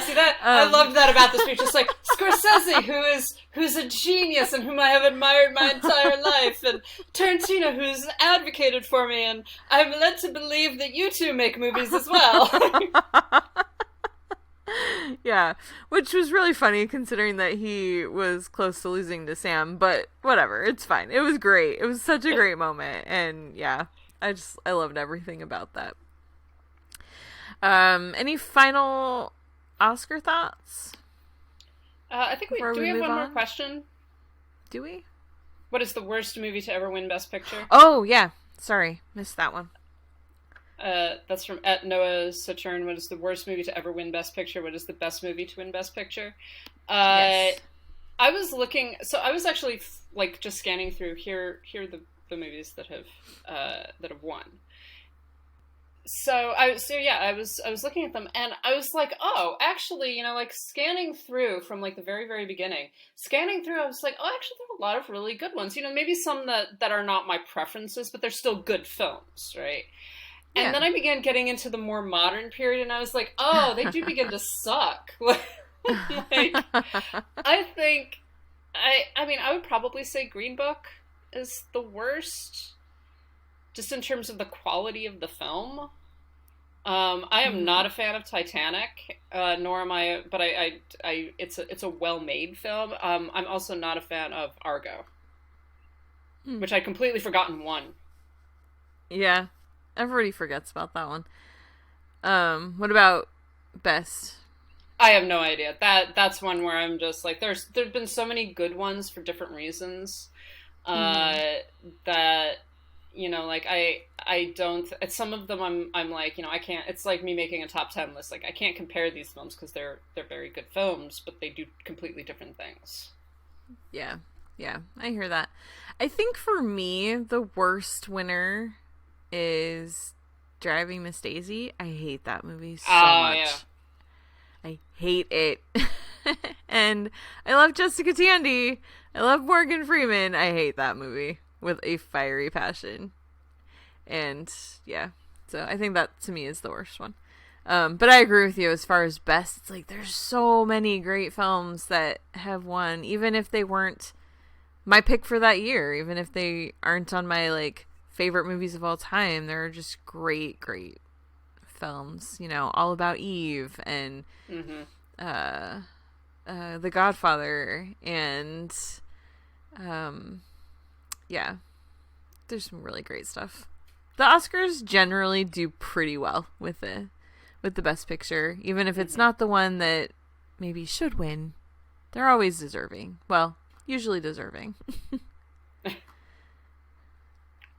Speaker 10: see that I loved that about the speech. It's like Scorsese, who's a genius and whom I have admired my entire life, and Tarantino, who's advocated for me, and I'm led to believe that you two make movies as well.
Speaker 9: Yeah, which was really funny considering that he was close to losing to Sam, but whatever, it's fine. It was great. It was such a great moment, and yeah, I loved everything about that. Any final Oscar thoughts?
Speaker 10: I think do we have one more question?
Speaker 9: Do we?
Speaker 10: What is the worst movie to ever win Best Picture?
Speaker 9: Oh, yeah. Sorry, missed that one.
Speaker 10: That's from Noah Saturn. What is the worst movie to ever win Best Picture? What is the best movie to win Best Picture? Yes. I was looking, so I was actually just scanning through here the movies that have won. So I was looking at them, and I was like, oh, actually, you know, like scanning through from like the very, very beginning, I was like, oh, actually, there are a lot of really good ones. You know, maybe some that are not my preferences, but they're still good films, right? Yeah. And then I began getting into the more modern period, and I was like, oh, they do begin to suck. Like, I think, I mean, I would probably say Green Book is the worst, just in terms of the quality of the film. I am not a fan of Titanic, nor am I, but it's a well-made film. I'm also not a fan of Argo, which I'd completely forgotten won.
Speaker 9: Yeah. Everybody forgets about that one. What about Best?
Speaker 10: I have no idea. That's one where I'm just like, there've been so many good ones for different reasons, that, you know, like I don't. Some of them I'm like, you know, I can't. It's like me making a top 10 list. Like I can't compare these films because they're very good films, but they do completely different things.
Speaker 9: Yeah, I hear that. I think for me, the worst winner is Driving Miss Daisy. I hate that movie so much. Yeah. I hate it. And I love Jessica Tandy. I love Morgan Freeman. I hate that movie with a fiery passion. And yeah, so I think that to me is the worst one. But I agree with you as far as best. It's like there's so many great films that have won, even if they weren't my pick for that year, even if they aren't on my like favorite movies of all time. There are just great films, you know, All About Eve and The Godfather, and yeah, there's some really great stuff. The Oscars generally do pretty well with the Best Picture, even if it's not the one that maybe should win. They're always deserving. Well, usually deserving.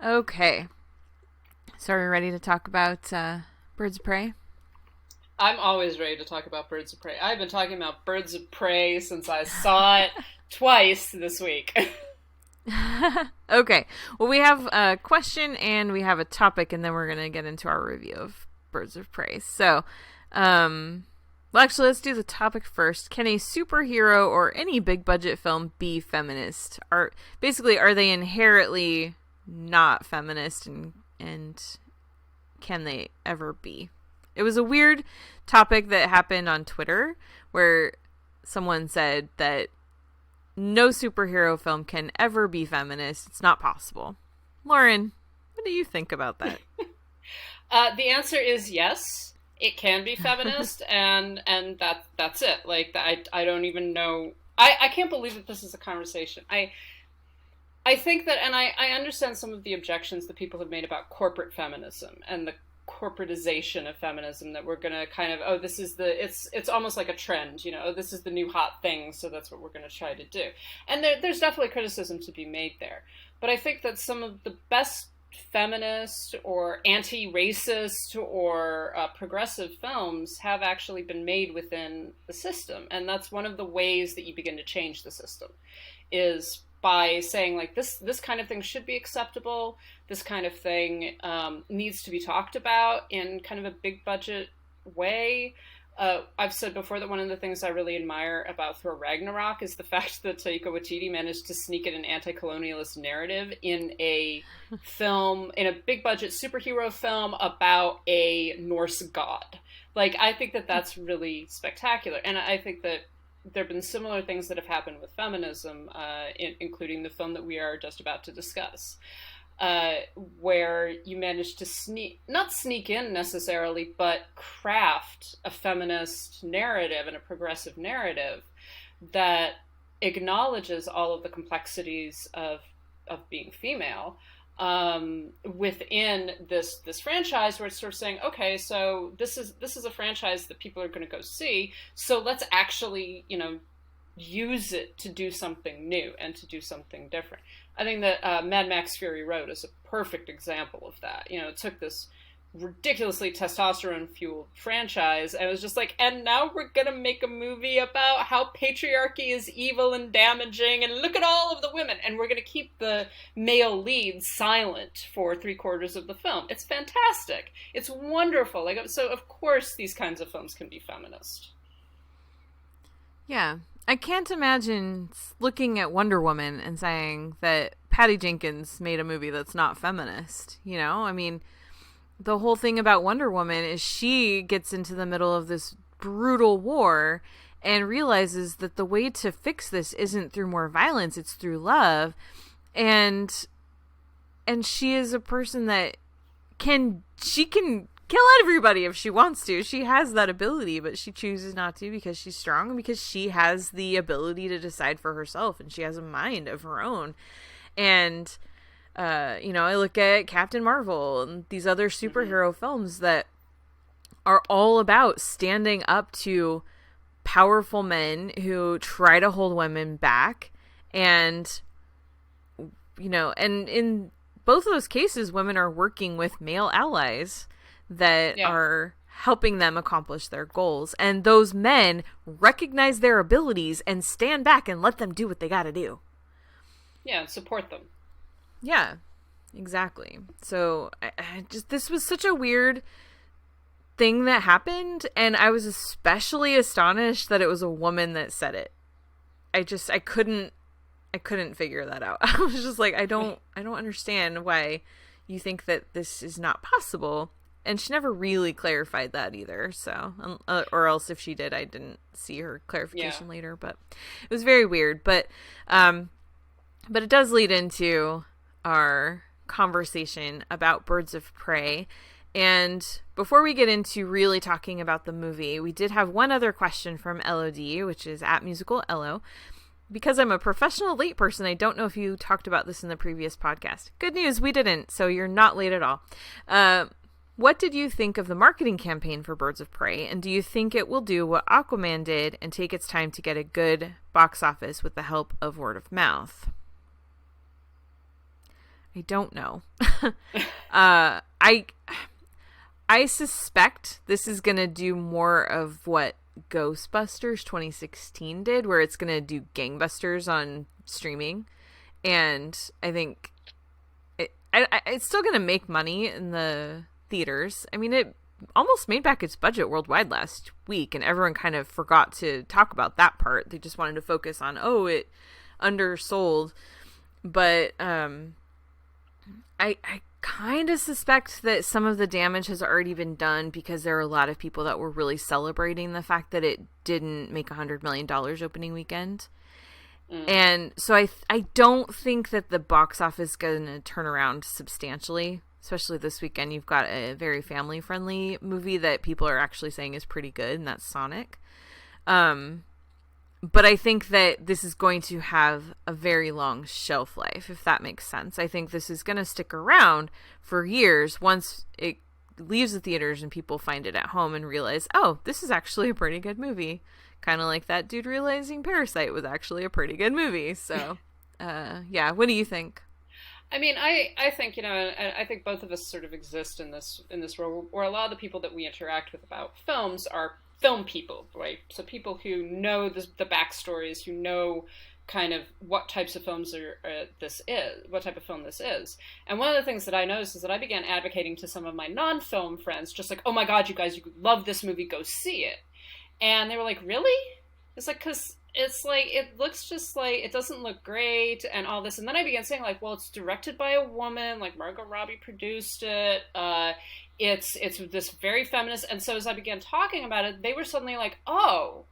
Speaker 9: Okay. So are we ready to talk about Birds of Prey?
Speaker 10: I'm always ready to talk about Birds of Prey. I've been talking about Birds of Prey since I saw it twice this week.
Speaker 9: Okay. Well, we have a question and we have a topic, and then we're going to get into our review of Birds of Prey. So, well, actually, let's do the topic first. Can a superhero or any big budget film be feminist? Are they inherently not feminist, and can they ever be? It was a weird topic that happened on Twitter where someone said that no superhero film can ever be feminist. It's not possible. Lauren, what do you think about that?
Speaker 10: The answer is yes. It can be feminist, and that's it. Like, I don't even know. I can't believe that this is a conversation. I think that, and I understand some of the objections that people have made about corporate feminism and the corporatization of feminism, that we're going to kind of, it's almost like a trend, you know, this is the new hot thing, so that's what we're going to try to do. And there's definitely criticism to be made there. But I think that some of the best feminist or anti-racist or progressive films have actually been made within the system. And that's one of the ways that you begin to change the system, is by saying, like, this kind of thing should be acceptable. This kind of thing needs to be talked about in kind of a big budget way. I've said before that one of the things I really admire about Thor Ragnarok is the fact that Taika Waititi managed to sneak in an anti-colonialist narrative in a film, in a big budget superhero film about a Norse god. Like, I think that that's really spectacular. And I think that there have been similar things that have happened with feminism, including the film that we are just about to discuss. Where you manage to not sneak in necessarily, but craft a feminist narrative and a progressive narrative that acknowledges all of the complexities of being female within this franchise, where it's sort of saying, okay, so this is a franchise that people are going to go see, so let's actually, use it to do something new and to do something different. I think that Mad Max Fury Road is a perfect example of that. It took this ridiculously testosterone-fueled franchise, and it was just like, and now we're gonna make a movie about how patriarchy is evil and damaging, and look at all of the women, and we're gonna keep the male lead silent for 3/4 of the film. It's fantastic. It's wonderful. Like, so of course these kinds of films can be feminist.
Speaker 9: Yeah. I can't imagine looking at Wonder Woman and saying that Patty Jenkins made a movie that's not feminist. I mean, the whole thing about Wonder Woman is she gets into the middle of this brutal war and realizes that the way to fix this isn't through more violence, it's through love. And she is a person that can kill everybody if she wants to. She has that ability, but she chooses not to because she's strong and because she has the ability to decide for herself, and she has a mind of her own. And I look at Captain Marvel and these other superhero films that are all about standing up to powerful men who try to hold women back. And and in both of those cases, women are working with male allies that are helping them accomplish their goals. And those men recognize their abilities and stand back and let them do what they got to do.
Speaker 10: Yeah, support them.
Speaker 9: Yeah, exactly. So this was such a weird thing that happened. And I was especially astonished that it was a woman that said it. I couldn't figure that out. I was just like, I don't understand why you think that this is not possible. And she never really clarified that either. So, or else if she did, I didn't see her clarification later. But it was very weird. But it does lead into our conversation about Birds of Prey. And before we get into really talking about the movie, we did have one other question from LOD, which is at Musical LO. Because I'm a professional late person, I don't know if you talked about this in the previous podcast. Good news, we didn't. So you're not late at all. What did you think of the marketing campaign for Birds of Prey, and do you think it will do what Aquaman did and take its time to get a good box office with the help of word of mouth? I don't know. I suspect this is going to do more of what Ghostbusters 2016 did, where it's going to do gangbusters on streaming. And I think it's still going to make money in the theaters. I mean, it almost made back its budget worldwide last week, and everyone kind of forgot to talk about that part. They just wanted to focus on, it undersold. But I kind of suspect that some of the damage has already been done because there are a lot of people that were really celebrating the fact that it didn't make $100 million opening weekend. And so I don't think that the box office is going to turn around substantially, especially this weekend. You've got a very family-friendly movie that people are actually saying is pretty good, and that's Sonic. But I think that this is going to have a very long shelf life, if that makes sense. I think this is going to stick around for years once it leaves the theaters and people find it at home and realize, this is actually a pretty good movie. Kind of like that dude realizing Parasite was actually a pretty good movie. So, what do you think?
Speaker 10: I mean, I think, I think both of us sort of exist in this world where a lot of the people that we interact with about films are film people, right? So people who know the backstories, who know kind of what types of films what type of film this is. And one of the things that I noticed is that I began advocating to some of my non-film friends, just like, oh my God, you guys, you love this movie, go see it. And they were like, really? It's like, because it's like, it looks just like, it doesn't look great and all this. And then I began saying like, well, it's directed by a woman, like Margot Robbie produced it. It's this very feminist. And so as I began talking about it, they were suddenly like, oh,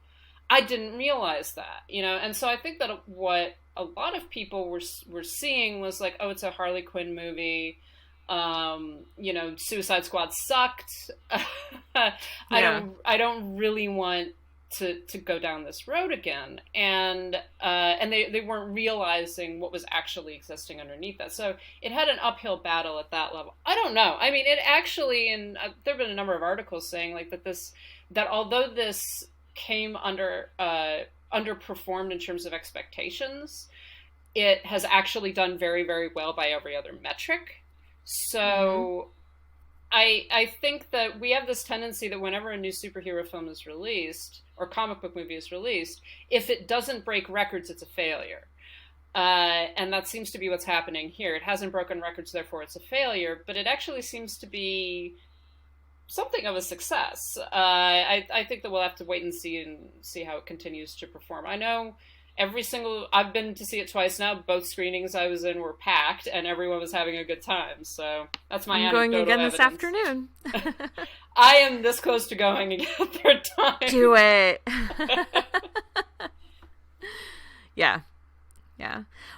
Speaker 10: I didn't realize that, And so I think that what a lot of people were seeing was like, oh, it's a Harley Quinn movie. Suicide Squad sucked. I don't really want to go down this road again. And they weren't realizing what was actually existing underneath that. So it had an uphill battle at that level. I don't know. I mean, it actually, and there have been a number of articles saying like that although this came underperformed in terms of expectations, it has actually done very, very well by every other metric. So I think that we have this tendency that whenever a new superhero film is released or comic book movie is released, if it doesn't break records, it's a failure. And that seems to be what's happening here. It hasn't broken records, therefore it's a failure, but it actually seems to be something of a success. I think that we'll have to wait and see how it continues to perform. I know I've been to see it twice now. Both screenings I was in were packed, and everyone was having a good time. So that's my anecdotal
Speaker 9: I'm going again
Speaker 10: evidence.
Speaker 9: this afternoon.
Speaker 10: I am this close to going again a third time.
Speaker 9: Do it. Yeah.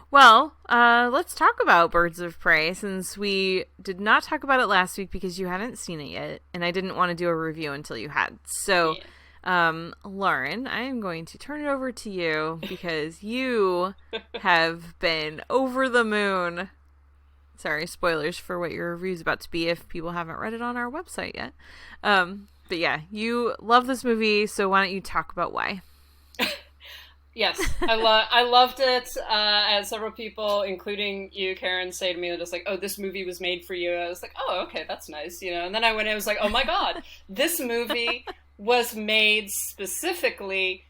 Speaker 9: Well, let's talk about Birds of Prey, since we did not talk about it last week because you hadn't seen it yet, and I didn't want to do a review until you had. So, Lauren, I am going to turn it over to you because you have been over the moon. Sorry, spoilers for what your review is about to be if people haven't read it on our website yet. But yeah, you love this movie, so why don't you talk about why?
Speaker 10: Yes, I loved it. I had several people, including you, Karen, say to me, they're just like, oh, this movie was made for you. I was like, oh, okay, that's nice, And then I went in and was like, oh my God, this movie was made specifically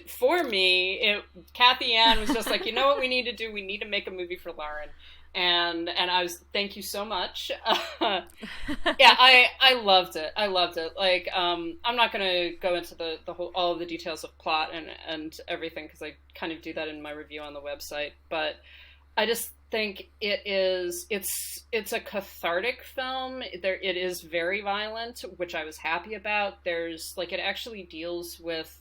Speaker 10: for me. Kathy Ann was just like, you know what we need to do? We need to make a movie for Lauren. And I was, thank you so much. Yeah, I loved it. I loved it. Like, I'm not going to go into all of the details of plot and everything, because I kind of do that in my review on the website. But I just think it's a cathartic film. It is very violent, which I was happy about. It actually deals with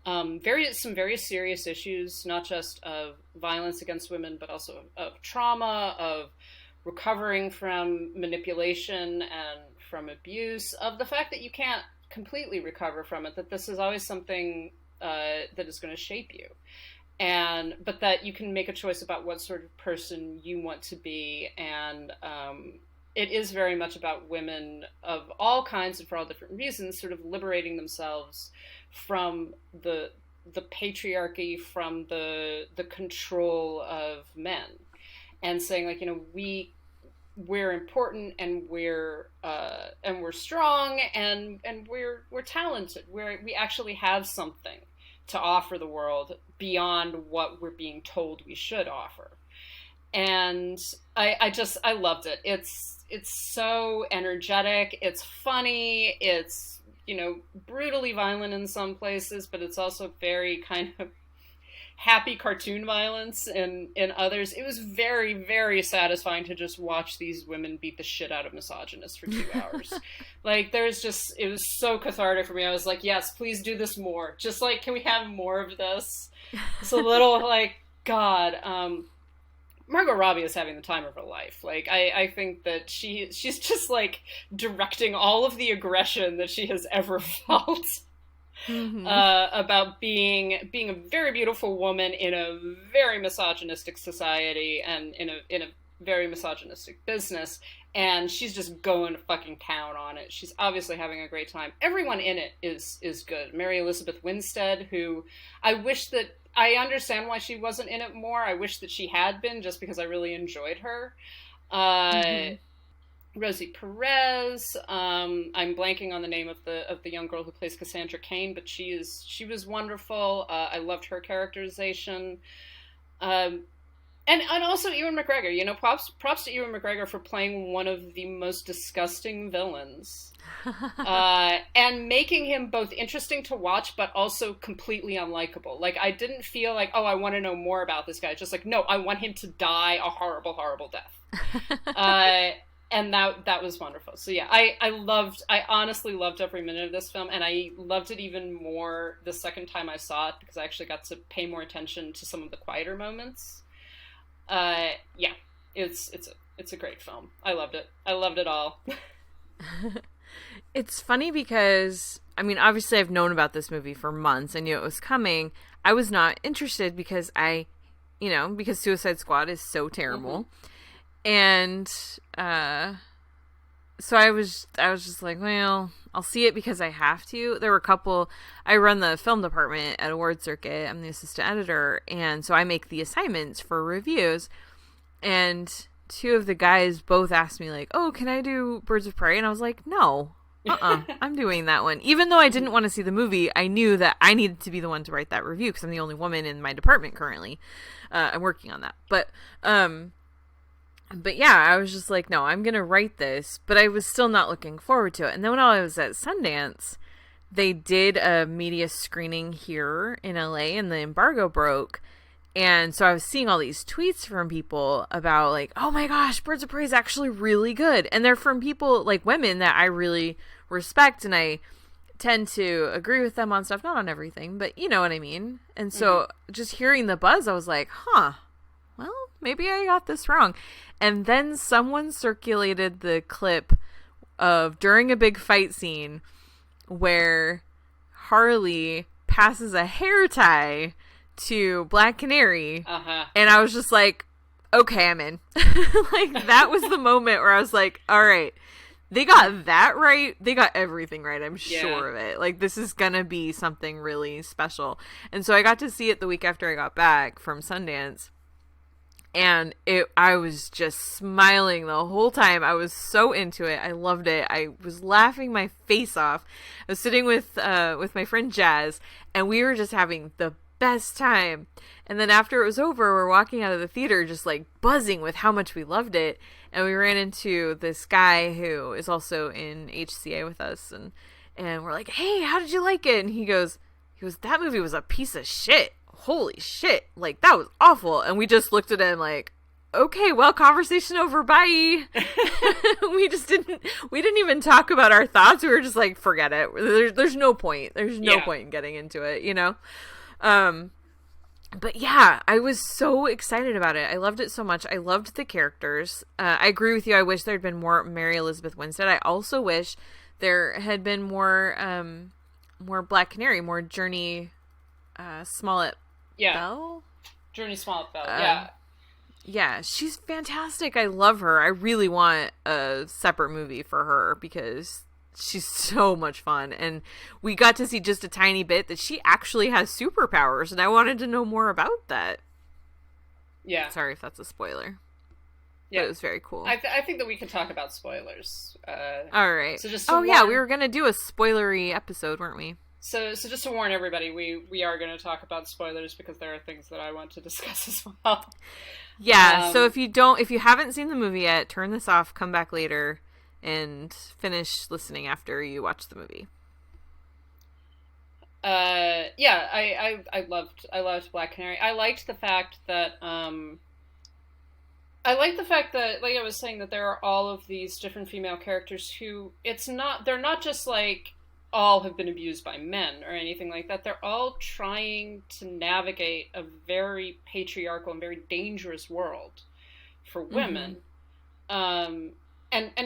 Speaker 10: some very serious issues, not just of violence against women, but also of trauma, of recovering from manipulation and from abuse, of the fact that you can't completely recover from it, that this is always something that is going to shape you. But that you can make a choice about what sort of person you want to be. And it is very much about women of all kinds and for all different reasons, sort of liberating themselves from the patriarchy, from the control of men, and saying like, we're important and we're strong and we're talented. We actually have something to offer the world beyond what we're being told we should offer. And I loved it. It's so energetic. It's funny. It's, brutally violent in some places, but it's also very kind of happy cartoon violence in others. It was very, very satisfying to just watch these women beat the shit out of misogynists for 2 hours. Like, it was so cathartic for me. I was like, yes, please do this more. Just like, can we have more of this? It's a little like, God, Margot Robbie is having the time of her life. Like, I think that she's just like directing all of the aggression that she has ever felt about being a very beautiful woman in a very misogynistic society and in a very misogynistic business. And she's just going to fucking town on it. She's obviously having a great time. Everyone in it is good. Mary Elizabeth Winstead, who I understand why she wasn't in it more. I wish that she had been, just because I really enjoyed her. Rosie Perez. I'm blanking on the name of the young girl who plays Cassandra Cain, but she was wonderful. I loved her characterization. And also Ewan McGregor. You know, props to Ewan McGregor for playing one of the most disgusting villains. And making him both interesting to watch, but also completely unlikable. Like, I didn't feel like, oh, I want to know more about this guy. It's just like, no, I want him to die a horrible, horrible death. And that was wonderful. So yeah, I honestly loved every minute of this film, and I loved it even more the second time I saw it, because I actually got to pay more attention to some of the quieter moments. Yeah, it's a great film. I loved it. I loved it all.
Speaker 9: It's funny because, I mean, obviously I've known about this movie for months. I knew it was coming. I was not interested because because Suicide Squad is so terrible. And so I was just like, well, I'll see it because I have to. There were a couple. I run the film department at Award Circuit. I'm the assistant editor, and so I make the assignments for reviews. And two of the guys both asked me, like, "Oh, can I do Birds of Prey?" And I was like, "No, I'm doing that one." Even though I didn't want to see the movie, I knew that I needed to be the one to write that review because I'm the only woman in my department currently. I'm working on that, But yeah, I was just like, no, I'm going to write this, but I was still not looking forward to it. And then when I was at Sundance, they did a media screening here in LA and the embargo broke. And so I was seeing all these tweets from people about like, oh my gosh, Birds of Prey is actually really good. And they're from people like women that I really respect. And I tend to agree with them on stuff, not on everything, but you know what I mean? And so just hearing the buzz, I was like, well, maybe I got this wrong. And then someone circulated the clip of during a big fight scene where Harley passes a hair tie to Black Canary. And I was just like, okay, I'm in. Like, that was the moment where I was like, all right, they got that right. They got everything right. I'm sure of it. Like, this is going to be something really special. And so I got to see it the week after I got back from Sundance. And I was just smiling the whole time. I was so into it. I loved it. I was laughing my face off. I was sitting with my friend Jazz, and we were just having the best time. And then after it was over, we're walking out of the theater just like buzzing with how much we loved it. And we ran into this guy who is also in HCA with us, and we're like, "Hey, how did you like it?" And he goes, "That movie was a piece of shit. Holy shit, like that was awful." And we just looked at him like, okay, well, conversation over, bye. we didn't even talk about our thoughts. We were just like, forget it. There's no point. There's no point in getting into it, you know? But yeah, I was so excited about it. I loved it so much. I loved the characters. I agree with you. I wish there'd been more Mary Elizabeth Winstead. I also wish there had been more Black Canary, more Journey Smollett Bell?
Speaker 10: Journey Smollett Bell,
Speaker 9: yeah, she's fantastic. I love her. I really want a separate movie for her because she's so much fun. And we got to see just a tiny bit that she actually has superpowers, and I wanted to know more about that.
Speaker 10: Yeah.
Speaker 9: Sorry if that's a spoiler.
Speaker 10: Yeah.
Speaker 9: But it was very cool.
Speaker 10: I think that we can talk about spoilers.
Speaker 9: All right.
Speaker 10: So just
Speaker 9: yeah, we were going to do a spoilery episode, weren't we?
Speaker 10: So just to warn everybody, we are going to talk about spoilers because there are things that I want to discuss as well.
Speaker 9: Yeah, so if you haven't seen the movie yet, turn this off, come back later, and finish listening after you watch the movie.
Speaker 10: I loved Black Canary. I liked the fact that like I was saying, that there are all of these different female characters who they're not just like all have been abused by men or anything like that. They're all trying to navigate a very patriarchal and very dangerous world for women, and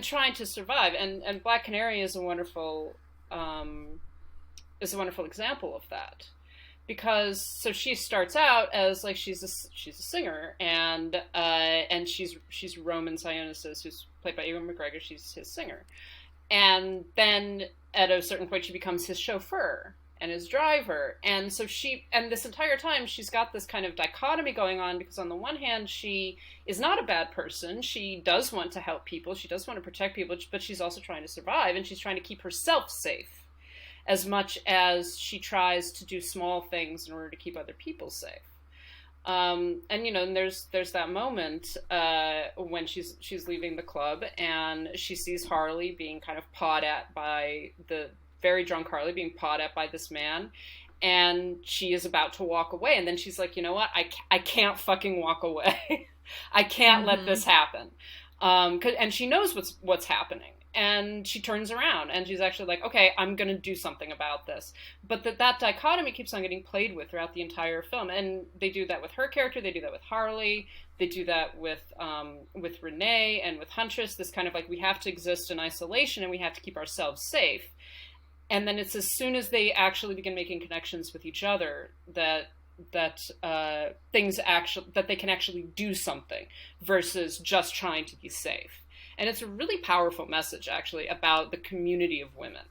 Speaker 10: trying to survive. And Black Canary is a wonderful example of that, because she starts out as like she's a singer, and she's Roman Sionis, who's played by Ewan McGregor. She's his singer, and then at a certain point she becomes his chauffeur, and his driver. And so and this entire time she's got this kind of dichotomy going on, because on the one hand, she is not a bad person. She does want to help people. She does want to protect people, but she's also trying to survive, and she's trying to keep herself safe as much as she tries to do small things in order to keep other people safe. And and there's that moment when she's leaving the club, and she sees Harley being kind of pawed at by the very drunk Harley being pawed at by this man, and she is about to walk away, and then she's like, you know what, I can't fucking walk away. I can't let this happen. And she knows what's happening. And she turns around and she's actually like, okay, I'm going to do something about this. But that dichotomy keeps on getting played with throughout the entire film. And they do that with her character. They do that with Harley. They do that with Renee and with Huntress. This kind of like, we have to exist in isolation and we have to keep ourselves safe. And then it's as soon as they actually begin making connections with each other that they can actually do something versus just trying to be safe. And it's a really powerful message, actually, about the community of women.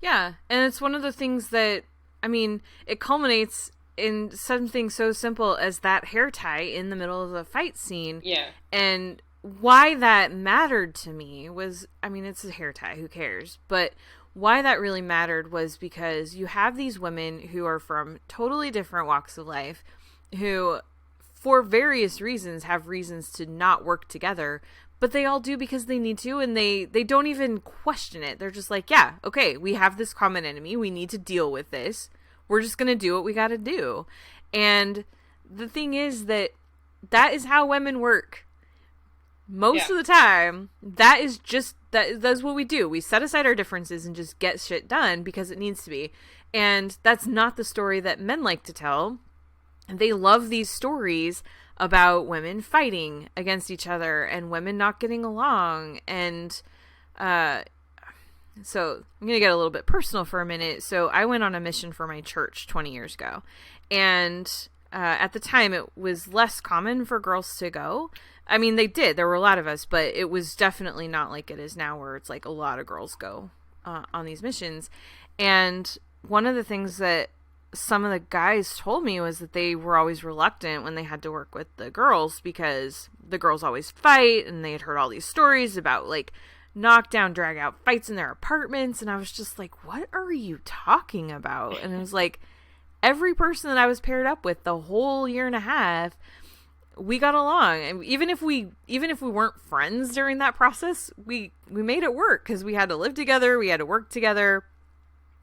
Speaker 9: Yeah, and it's one of the things that, I mean, it culminates in something so simple as that hair tie in the middle of the fight scene.
Speaker 10: Yeah.
Speaker 9: And why that mattered to me was, I mean, it's a hair tie, who cares? But why that really mattered was because you have these women who are from totally different walks of life, who, for various reasons, have reasons to not work together, but they all do because they need to, and they don't even question it. They're just like, yeah, okay, we have this common enemy. We need to deal with this. We're just going to do what we got to do. And the thing is that is how women work. Most of the time, that's what we do. We set aside our differences and just get shit done because it needs to be. And that's not the story that men like to tell. They love these stories about women fighting against each other and women not getting along. And so I'm going to get a little bit personal for a minute. So I went on a mission for my church 20 years ago. And at the time, it was less common for girls to go. I mean, they did. There were a lot of us, but it was definitely not like it is now, where it's like a lot of girls go on these missions. And one of the things that some of the guys told me was that they were always reluctant when they had to work with the girls, because the girls always fight, and they had heard all these stories about like knockdown, drag out fights in their apartments. And I was just like, what are you talking about? And it was like, every person that I was paired up with the whole year and a half, we got along. And even if we weren't friends during that process, we made it work, because we had to live together, we had to work together.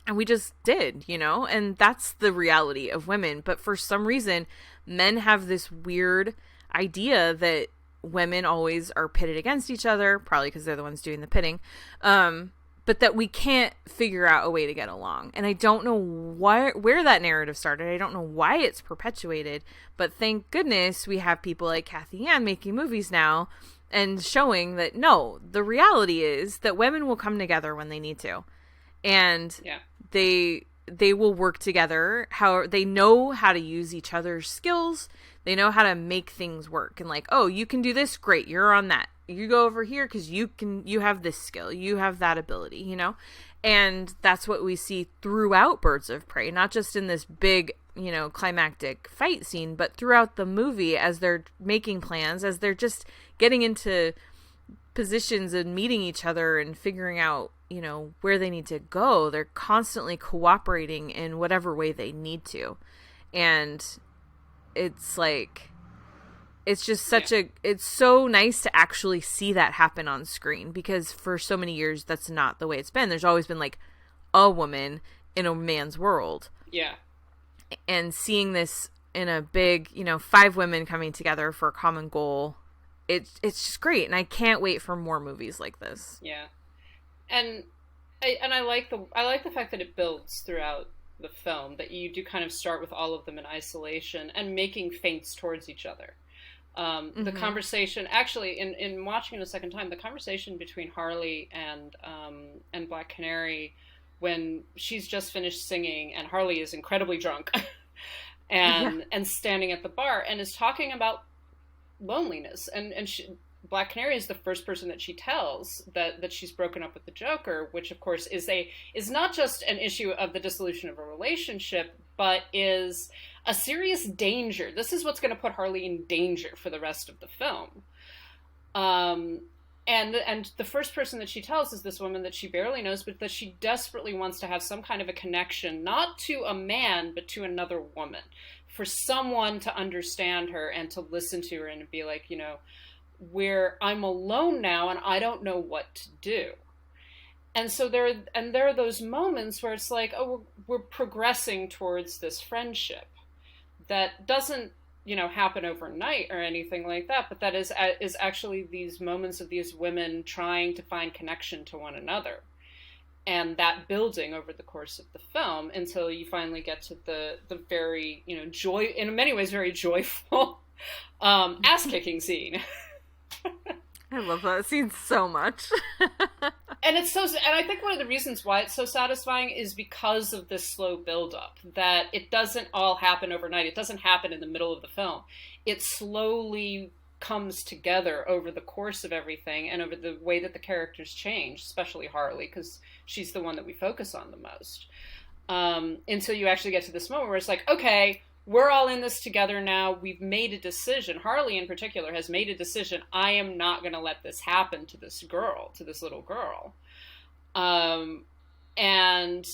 Speaker 9: And we just did, and that's the reality of women. But for some reason, men have this weird idea that women always are pitted against each other, probably because they're the ones doing the pitting, but that we can't figure out a way to get along. And I don't know where that narrative started. I don't know why it's perpetuated, but thank goodness we have people like Kathy Ann making movies now and showing that, no, the reality is that women will come together when they need to. And they will work together. How they know how to use each other's skills. They know how to make things work. And like, oh, you can do this, great, you're on that. You go over here because you have this skill, you have that ability, And that's what we see throughout Birds of Prey, not just in this big, climactic fight scene, but throughout the movie, as they're making plans, as they're just getting into positions and meeting each other and figuring out where they need to go. They're constantly cooperating in whatever way they need to. And it's like, it's just it's so nice to actually see that happen on screen, because for so many years, that's not the way it's been. There's always been like a woman in a man's world.
Speaker 10: Yeah. And
Speaker 9: seeing this in a big, 5 women coming together for a common goal, it's just great. And I can't wait for more movies like this.
Speaker 10: Yeah. And I like the fact that it builds throughout the film, that you do kind of start with all of them in isolation and making feints towards each other. The conversation, actually, in watching it a second time, the conversation between Harley and Black Canary, when she's just finished singing and Harley is incredibly drunk and standing at the bar and is talking about loneliness, and Black Canary is the first person that she tells that she's broken up with the Joker, which of course is not just an issue of the dissolution of a relationship, but is a serious danger. This is what's going to put Harley in danger for the rest of the film. And the first person that she tells is this woman that she barely knows, but that she desperately wants to have some kind of a connection, not to a man, but to another woman, for someone to understand her and to listen to her and be like, you know, where I'm alone now and I don't know what to do. And so there are those moments where it's like, oh, we're progressing towards this friendship that doesn't, you know, happen overnight or anything like that, but that is actually these moments of these women trying to find connection to one another, and that building over the course of the film until you finally get to the very, you know, in many ways very joyful ass kicking scene.
Speaker 9: I love that scene so much.
Speaker 10: And I think one of the reasons why it's so satisfying is because of this slow buildup, that it doesn't all happen overnight. It doesn't happen in the middle of the film. It slowly comes together over the course of everything and over the way that the characters change, especially Harley, because she's the one that we focus on the most. Until you actually get to this moment where it's like, okay, we're all in this together now. We've made a decision. Harley in particular has made a decision. I am not going to let this happen to this girl, to this little girl. And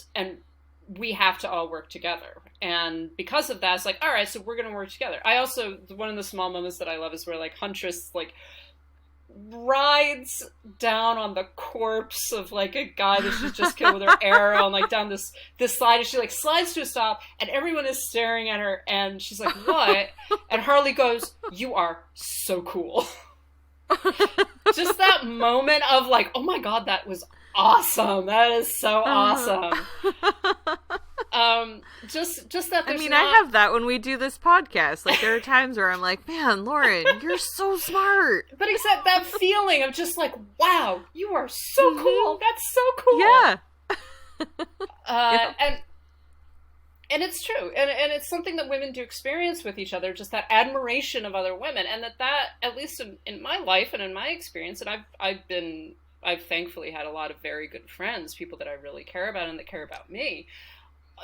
Speaker 10: we have to all work together. And because of that, it's like, all right, so we're going to work together. I also, one of the small moments that I love is where like Huntress like rides down on the corpse of like a guy that she's just killed with her arrow and like down this slide, and she like slides to a stop and everyone is staring at her and she's like, what? And Harley goes, you are so cool. Just that moment of like, oh my god, that was awesome. That is so awesome. Just that.
Speaker 9: I mean, I have that when we do this podcast. Like, there are times where I'm like, man, Lauren, you're so smart.
Speaker 10: But except that feeling of just like, wow, you are so cool. That's so cool.
Speaker 9: Yeah.
Speaker 10: Yeah. And it's true. And it's something that women do experience with each other, just that admiration of other women. And that at least in my life and in my experience, and I've thankfully had a lot of very good friends, people that I really care about and that care about me.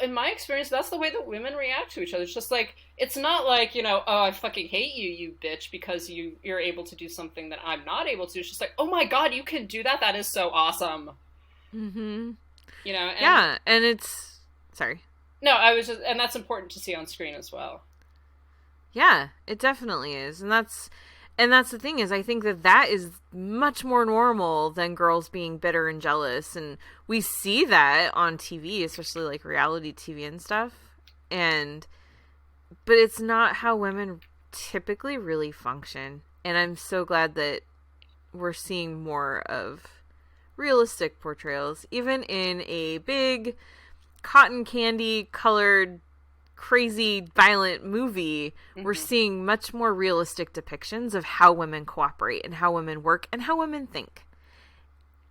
Speaker 10: In my experience, that's the way that women react to each other. It's just like, it's not like, you know, oh, I fucking hate you, you bitch, because you're able to do something that I'm not able to. It's just like, oh my god, you can do that? That is so awesome. Mm-hmm. You know?
Speaker 9: Yeah, and it's... Sorry.
Speaker 10: No, and that's important to see on screen as well.
Speaker 9: Yeah, it definitely is. And that's the thing, is I think that is much more normal than girls being bitter and jealous. And we see that on TV, especially like reality TV and stuff. But it's not how women typically really function. And I'm so glad that we're seeing more of realistic portrayals, even in a big cotton candy colored crazy violent movie. Mm-hmm. We're seeing much more realistic depictions of how women cooperate and how women work and how women think,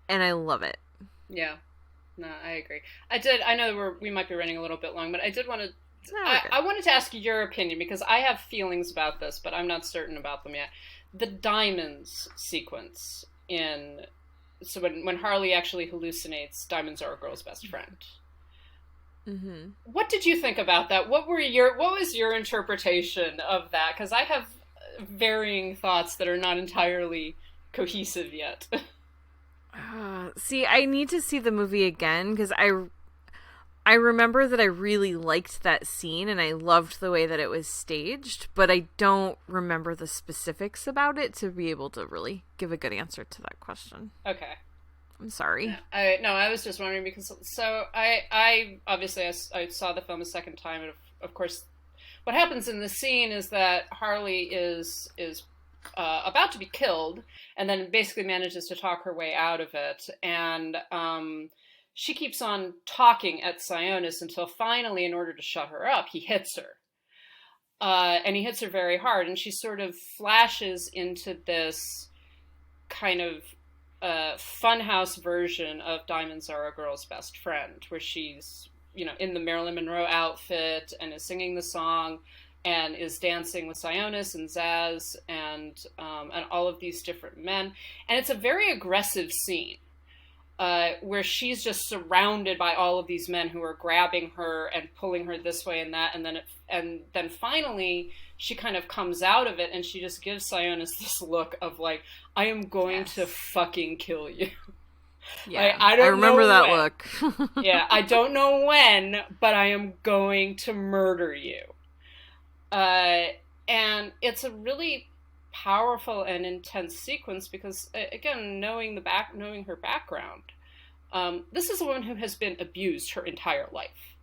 Speaker 9: and I love it.
Speaker 10: Yeah, no, I agree. I know we might be running a little bit long, but I did want to I wanted to ask your opinion, because I have feelings about this, but I'm not certain about them yet. The diamonds sequence so when Harley actually hallucinates diamonds are a girl's best friend. Mm-hmm. What did you think about that? What was your interpretation of that? Because I have varying thoughts that are not entirely cohesive yet.
Speaker 9: See, I need to see the movie again, because I remember that I really liked that scene and I loved the way that it was staged, but I don't remember the specifics about it to be able to really give a good answer to that question.
Speaker 10: Okay.
Speaker 9: I'm sorry.
Speaker 10: I was just wondering, because I obviously I saw the film a second time, and of course what happens in the scene is that Harley is about to be killed, and then basically manages to talk her way out of it, and she keeps on talking at Sionis until finally, in order to shut her up, he hits her. And he hits her very hard, and she sort of flashes into this kind of funhouse version of Diamonds Are a Girl's Best Friend, where she's, you know, in the Marilyn Monroe outfit and is singing the song, and is dancing with Sionis and Zaz and all of these different men. And it's a very aggressive scene where she's just surrounded by all of these men who are grabbing her and pulling her this way and that. And then finally she kind of comes out of it and she just gives Sionis this look of like, I am going to fucking kill you.
Speaker 9: Yeah,
Speaker 10: like,
Speaker 9: I remember that look.
Speaker 10: Yeah, I don't know when, but I am going to murder you. And it's a really powerful and intense sequence because, again, knowing her background, this is a woman who has been abused her entire life,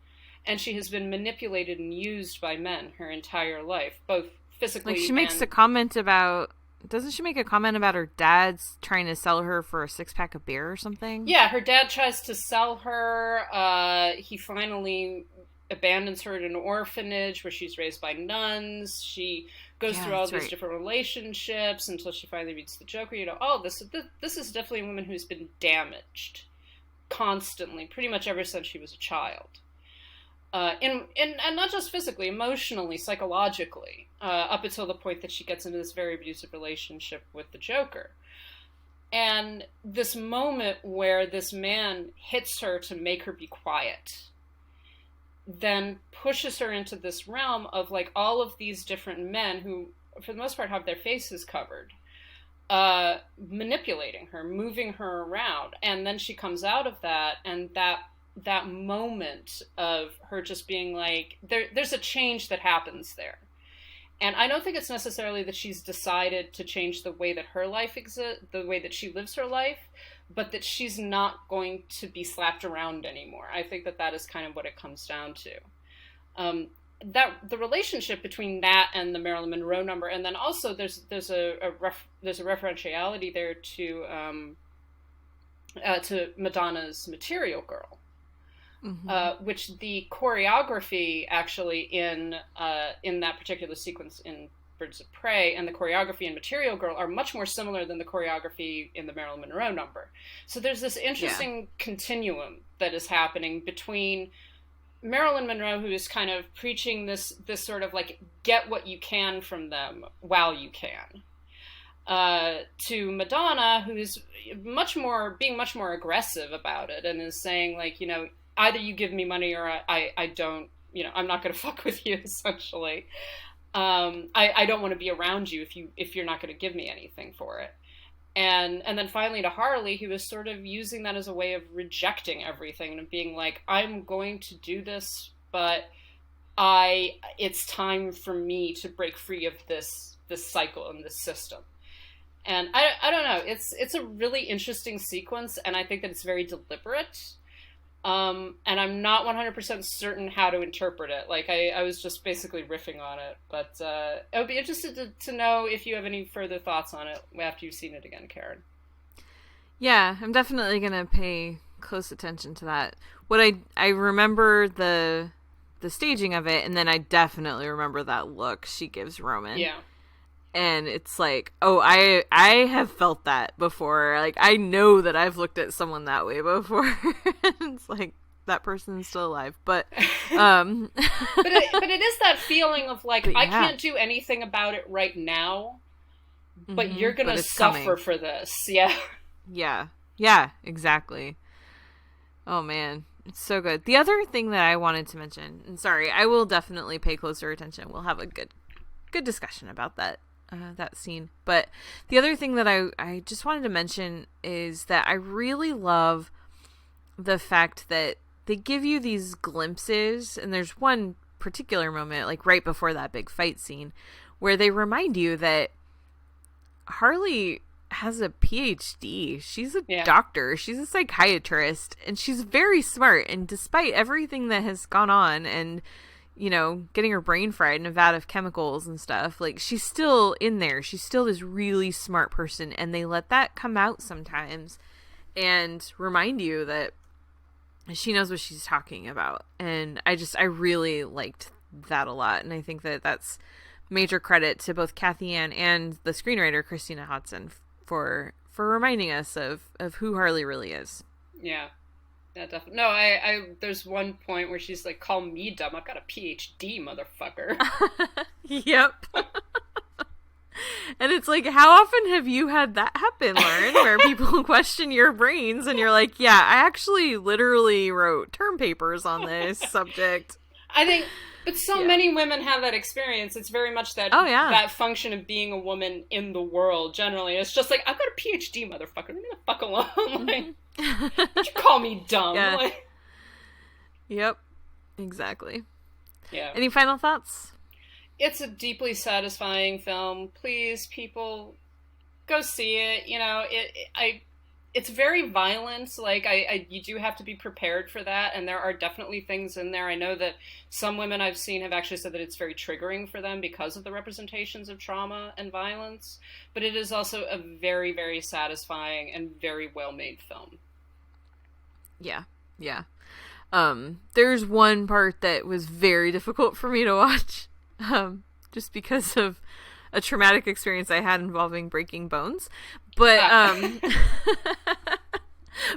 Speaker 10: and she has been manipulated and used by men her entire life, both physically.
Speaker 9: Like she makes a comment about. Doesn't she make a comment about her dad's trying to sell her for a 6-pack of beer or something?
Speaker 10: Yeah, her dad tries to sell her. He finally abandons her at an orphanage where she's raised by nuns. She goes through all these different relationships until she finally meets the Joker. You know, this is definitely a woman who's been damaged constantly, pretty much ever since she was a child. And not just physically, emotionally, psychologically, up until the point that she gets into this very abusive relationship with the Joker. And this moment where this man hits her to make her be quiet, then pushes her into this realm of like all of these different men who, for the most part, have their faces covered, manipulating her, moving her around. And then she comes out of that, and that moment of her just being like, there's a change that happens there. And I don't think it's necessarily that she's decided to change the way that her life exists, the way that she lives her life, but that she's not going to be slapped around anymore. I think that is kind of what it comes down to. That the relationship between that and the Marilyn Monroe number, and then also there's a referentiality there to Madonna's Material Girl. Mm-hmm. Which the choreography actually in that particular sequence in Birds of Prey and the choreography in Material Girl are much more similar than the choreography in the Marilyn Monroe number. So there's this interesting continuum that is happening between Marilyn Monroe, who is kind of preaching this sort of like get what you can from them while you can, to Madonna, who is being much more aggressive about it and is saying like, you know, either you give me money or I don't, you know, I'm not going to fuck with you, essentially. I don't want to be around you if you're not going to give me anything for it. And then finally to Harley, who was sort of using that as a way of rejecting everything and being like, I'm going to do this, but it's time for me to break free of this cycle and this system. And I don't know, it's a really interesting sequence, and I think that it's very deliberate. And I'm not 100% certain how to interpret it. Like, I was just basically riffing on it. But I would be interested to know if you have any further thoughts on it after you've seen it again, Karen.
Speaker 9: Yeah, I'm definitely going to pay close attention to that. What I remember the staging of it, and then I definitely remember that look she gives Roman.
Speaker 10: Yeah.
Speaker 9: And it's like, oh, I have felt that before. Like, I know that I've looked at someone that way before. It's like, that person's still alive. But
Speaker 10: but it is that feeling of like, I can't do anything about it right now, but you're going to suffer coming for this. Yeah.
Speaker 9: Yeah, exactly. Oh, man. It's so good. The other thing that I wanted to mention, and sorry, I will definitely pay closer attention. We'll have a good discussion about that scene. But the other thing that I just wanted to mention is that I really love the fact that they give you these glimpses, and there's one particular moment, like right before that big fight scene, where they remind you that Harley has a PhD. She's a doctor. She's a psychiatrist, and she's very smart. And despite everything that has gone on and, you know, getting her brain fried in a vat of chemicals and stuff, like, she's still in there. She's still this really smart person, and they let that come out sometimes and remind you that she knows what she's talking about. And I really liked that a lot, and I think that that's major credit to both Kathy Ann and the screenwriter Christina Hodson for reminding us of who Harley really is.
Speaker 10: Yeah. Yeah, definitely. No, I there's one point where she's like, "Call me dumb. I've got a PhD, motherfucker."
Speaker 9: Yep. And it's like, how often have you had that happen, Lauren, where people question your brains and you're like, yeah, I actually literally wrote term papers on this subject.
Speaker 10: I think, but so many women have that experience. It's very much that that function of being a woman in the world generally. It's just like, I've got a PhD, motherfucker. Leave me the fuck alone. Like, don't you call me dumb.
Speaker 9: Yeah.
Speaker 10: Like,
Speaker 9: yep. Exactly.
Speaker 10: Yeah.
Speaker 9: Any final thoughts?
Speaker 10: It's a deeply satisfying film. Please, people, go see it. You know, it's very violent. Like, you do have to be prepared for that, and there are definitely things in there. I know that some women I've seen have actually said that it's very triggering for them because of the representations of trauma and violence, but it is also a very, very satisfying and very well-made film.
Speaker 9: Yeah, yeah. There's one part that was very difficult for me to watch, just because of a traumatic experience I had involving breaking bones. But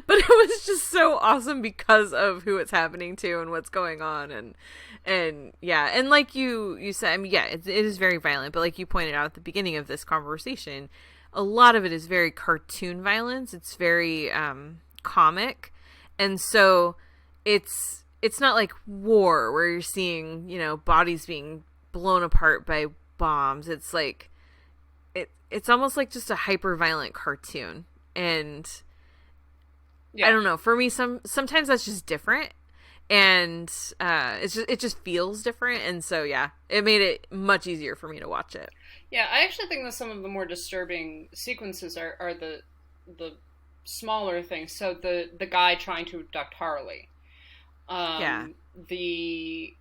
Speaker 9: but it was just so awesome because of who it's happening to and what's going on, and yeah, and like you said, I mean, yeah, it is very violent, but like you pointed out at the beginning of this conversation, a lot of it is very cartoon violence. It's very comic, and so it's not like war where you're seeing, you know, bodies being blown apart by bombs. It's like it's almost like just a hyper violent cartoon, and I don't know, for me sometimes that's just different, and it just feels different, and so yeah, it made it much easier for me to watch it.
Speaker 10: Yeah, I actually think that some of the more disturbing sequences are the smaller things. So the guy trying to abduct Harley. The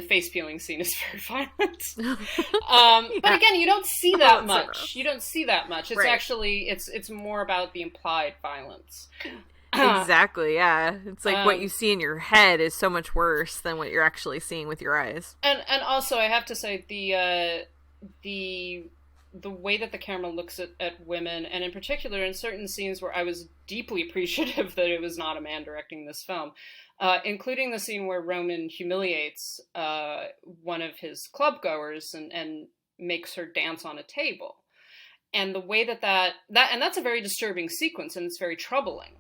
Speaker 10: face peeling scene is very violent. But again, you don't see that much. You don't see that much. It's actually it's more about the implied violence.
Speaker 9: Exactly, yeah. It's like what you see in your head is so much worse than what you're actually seeing with your eyes.
Speaker 10: And also I have to say the way that the camera looks at women, and in particular in certain scenes where I was deeply appreciative that it was not a man directing this film, including the scene where Roman humiliates one of his club goers and makes her dance on a table. And the way that's a very disturbing sequence, and it's very troubling.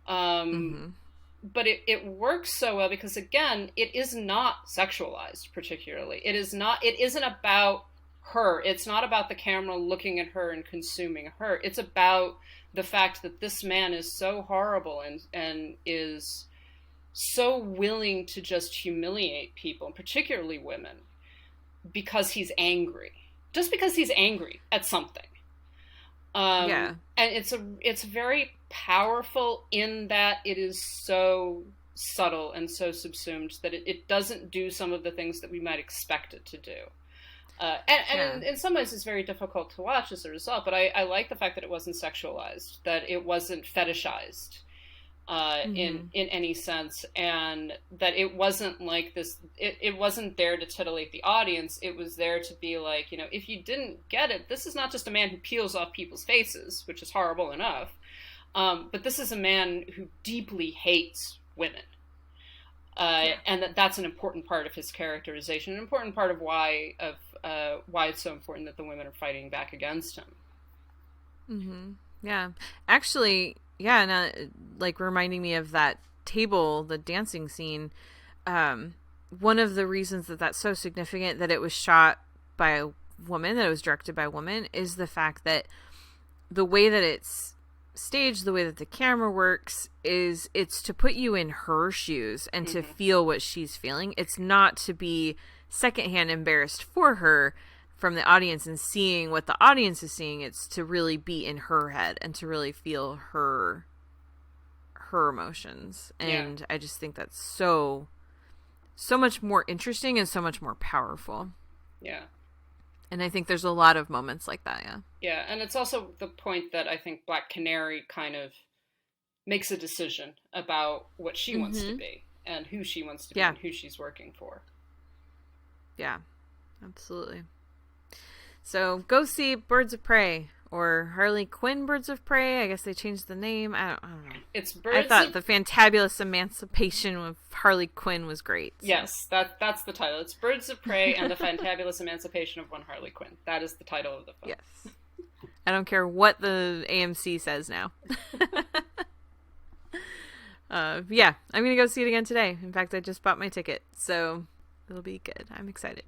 Speaker 10: But it works so well because, again, it is not sexualized particularly. It isn't about her. It's not about the camera looking at her and consuming her. It's about the fact that this man is so horrible and is so willing to just humiliate people, particularly women, because he's angry. Just because he's angry at something. And it's very powerful in that it is so subtle and so subsumed that it doesn't do some of the things that we might expect it to do. In some ways it's very difficult to watch as a result, but I like the fact that it wasn't sexualized, that it wasn't fetishized in any sense, and that it wasn't like this, it wasn't there to titillate the audience. It was there to be like, you know, if you didn't get it, this is not just a man who peels off people's faces, which is horrible enough, but this is a man who deeply hates women. And that's an important part of his characterization, an important part of why it's so important that the women are fighting back against him.
Speaker 9: Yeah, actually, yeah, now, like reminding me of that table, the dancing scene. One of the reasons that that's so significant that it was shot by a woman, that it was directed by a woman, is the fact that the way that it's staged, the way that the camera works, is it's to put you in her shoes and to feel what she's feeling. It's not to be secondhand embarrassed for her from the audience and seeing what the audience is seeing. It's to really be in her head and to really feel her emotions. And I just think that's so much more interesting and so much more powerful.
Speaker 10: Yeah.
Speaker 9: And I think there's a lot of moments like that, yeah.
Speaker 10: Yeah, and it's also the point that I think Black Canary kind of makes a decision about what she wants to be and who she wants to be and who she's working for.
Speaker 9: Yeah, absolutely. So go see Birds of Prey or Harley Quinn Birds of Prey. I guess they changed the name. I don't know.
Speaker 10: It's
Speaker 9: I thought the Fantabulous Emancipation of Harley Quinn was great. So.
Speaker 10: Yes, that's the title. It's Birds of Prey and the Fantabulous Emancipation of One Harley Quinn. That is the title of the film.
Speaker 9: Yes. I don't care what the AMC says now. Yeah, I'm going to go see it again today. In fact, I just bought my ticket, so it'll be good. I'm excited.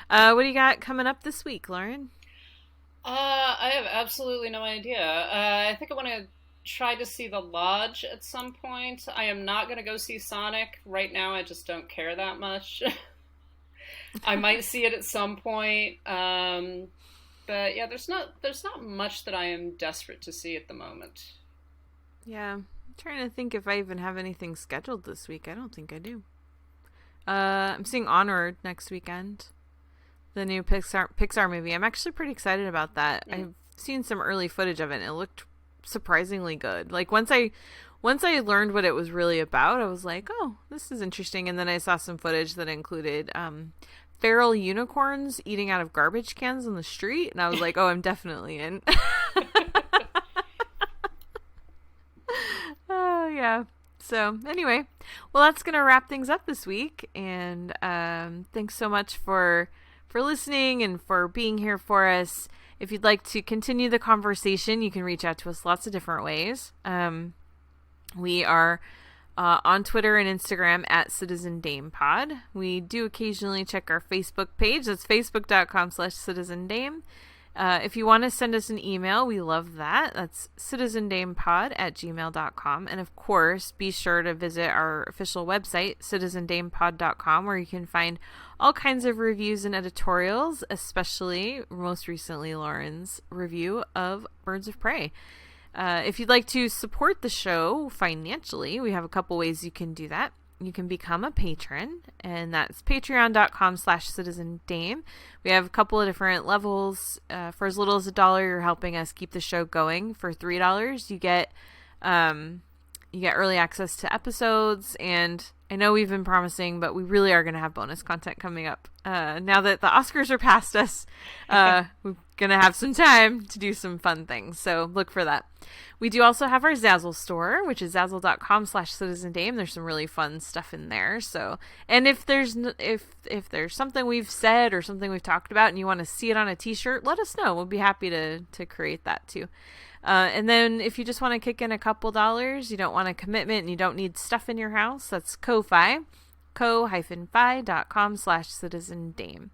Speaker 9: What do you got coming up this week, Lauren?
Speaker 10: I have absolutely no idea. I think I want to try to see The Lodge at some point. I am not going to go see Sonic right now. I just don't care that much. I might see it at some point. But yeah, there's not much that I am desperate to see at the moment.
Speaker 9: Yeah, I'm trying to think if I even have anything scheduled this week. I don't think I do. I'm seeing Onward next weekend. The new Pixar movie. I'm actually pretty excited about that. I've seen some early footage of it, and it looked surprisingly good. Like once I learned what it was really about, I was like, oh, this is interesting. And then I saw some footage that included feral unicorns eating out of garbage cans on the street, and I was like, oh, I'm definitely in. Oh yeah. So anyway, well, that's gonna wrap things up this week, and thanks so much for listening and for being here for us. If you'd like to continue the conversation, you can reach out to us lots of different ways. We are on Twitter and Instagram at Citizen Dame Pod. We do occasionally check our Facebook page. That's facebook.com/Citizen Dame. If you want to send us an email, we love that. That's citizendamepod@gmail.com. And of course, be sure to visit our official website, citizendamepod.com, where you can find all kinds of reviews and editorials, especially, most recently, Lauren's review of Birds of Prey. If you'd like to support the show financially, we have a couple ways you can do that. You can become a patron, and that's patreon.com/citizendame. We have a couple of different levels. For as little as $1, you're helping us keep the show going. For $3, you get early access to episodes, and I know we've been promising, but we really are going to have bonus content coming up. Now that the Oscars are past us, we're going to have some time to do some fun things, so look for that. We do also have our Zazzle Store, which is zazzle.com/citizendame. There's some really fun stuff in there. So, and if there's something we've said or something we've talked about and you want to see it on a t-shirt, let us know. We'll be happy to create that too. And then if you just want to kick in a couple dollars, you don't want a commitment and you don't need stuff in your house, that's Ko-Fi, ko-fi.com/citizendame.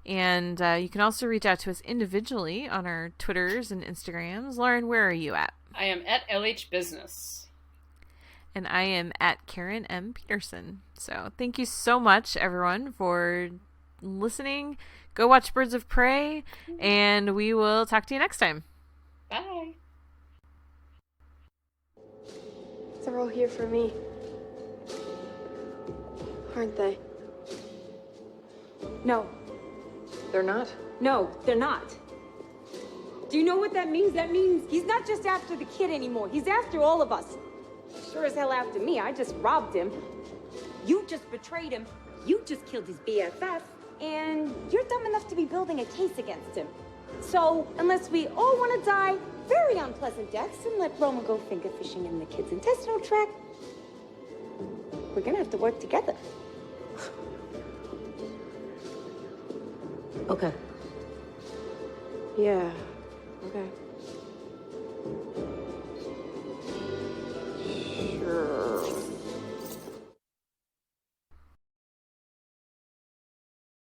Speaker 9: And you can also reach out to us individually on our Twitters and Instagrams. Lauren, where are you at?
Speaker 10: I am at LH Business.
Speaker 9: And I am at Karen M. Peterson. So thank you so much, everyone, for listening. Go watch Birds of Prey, and we will talk to you next time.
Speaker 10: Bye.
Speaker 1: They're all here for me. Aren't they?
Speaker 6: No.
Speaker 1: They're not?
Speaker 6: No, they're not. Do you know what that means? That means he's not just after the kid anymore. He's after all of us. Sure as hell after me. I just robbed him. You just betrayed him. You just killed his BFF. And you're dumb enough to be building a case against him. So, unless we all want to die very unpleasant deaths and let Roman go finger fishing in the kid's intestinal tract, we're gonna have to work together.
Speaker 1: Okay. Yeah, okay.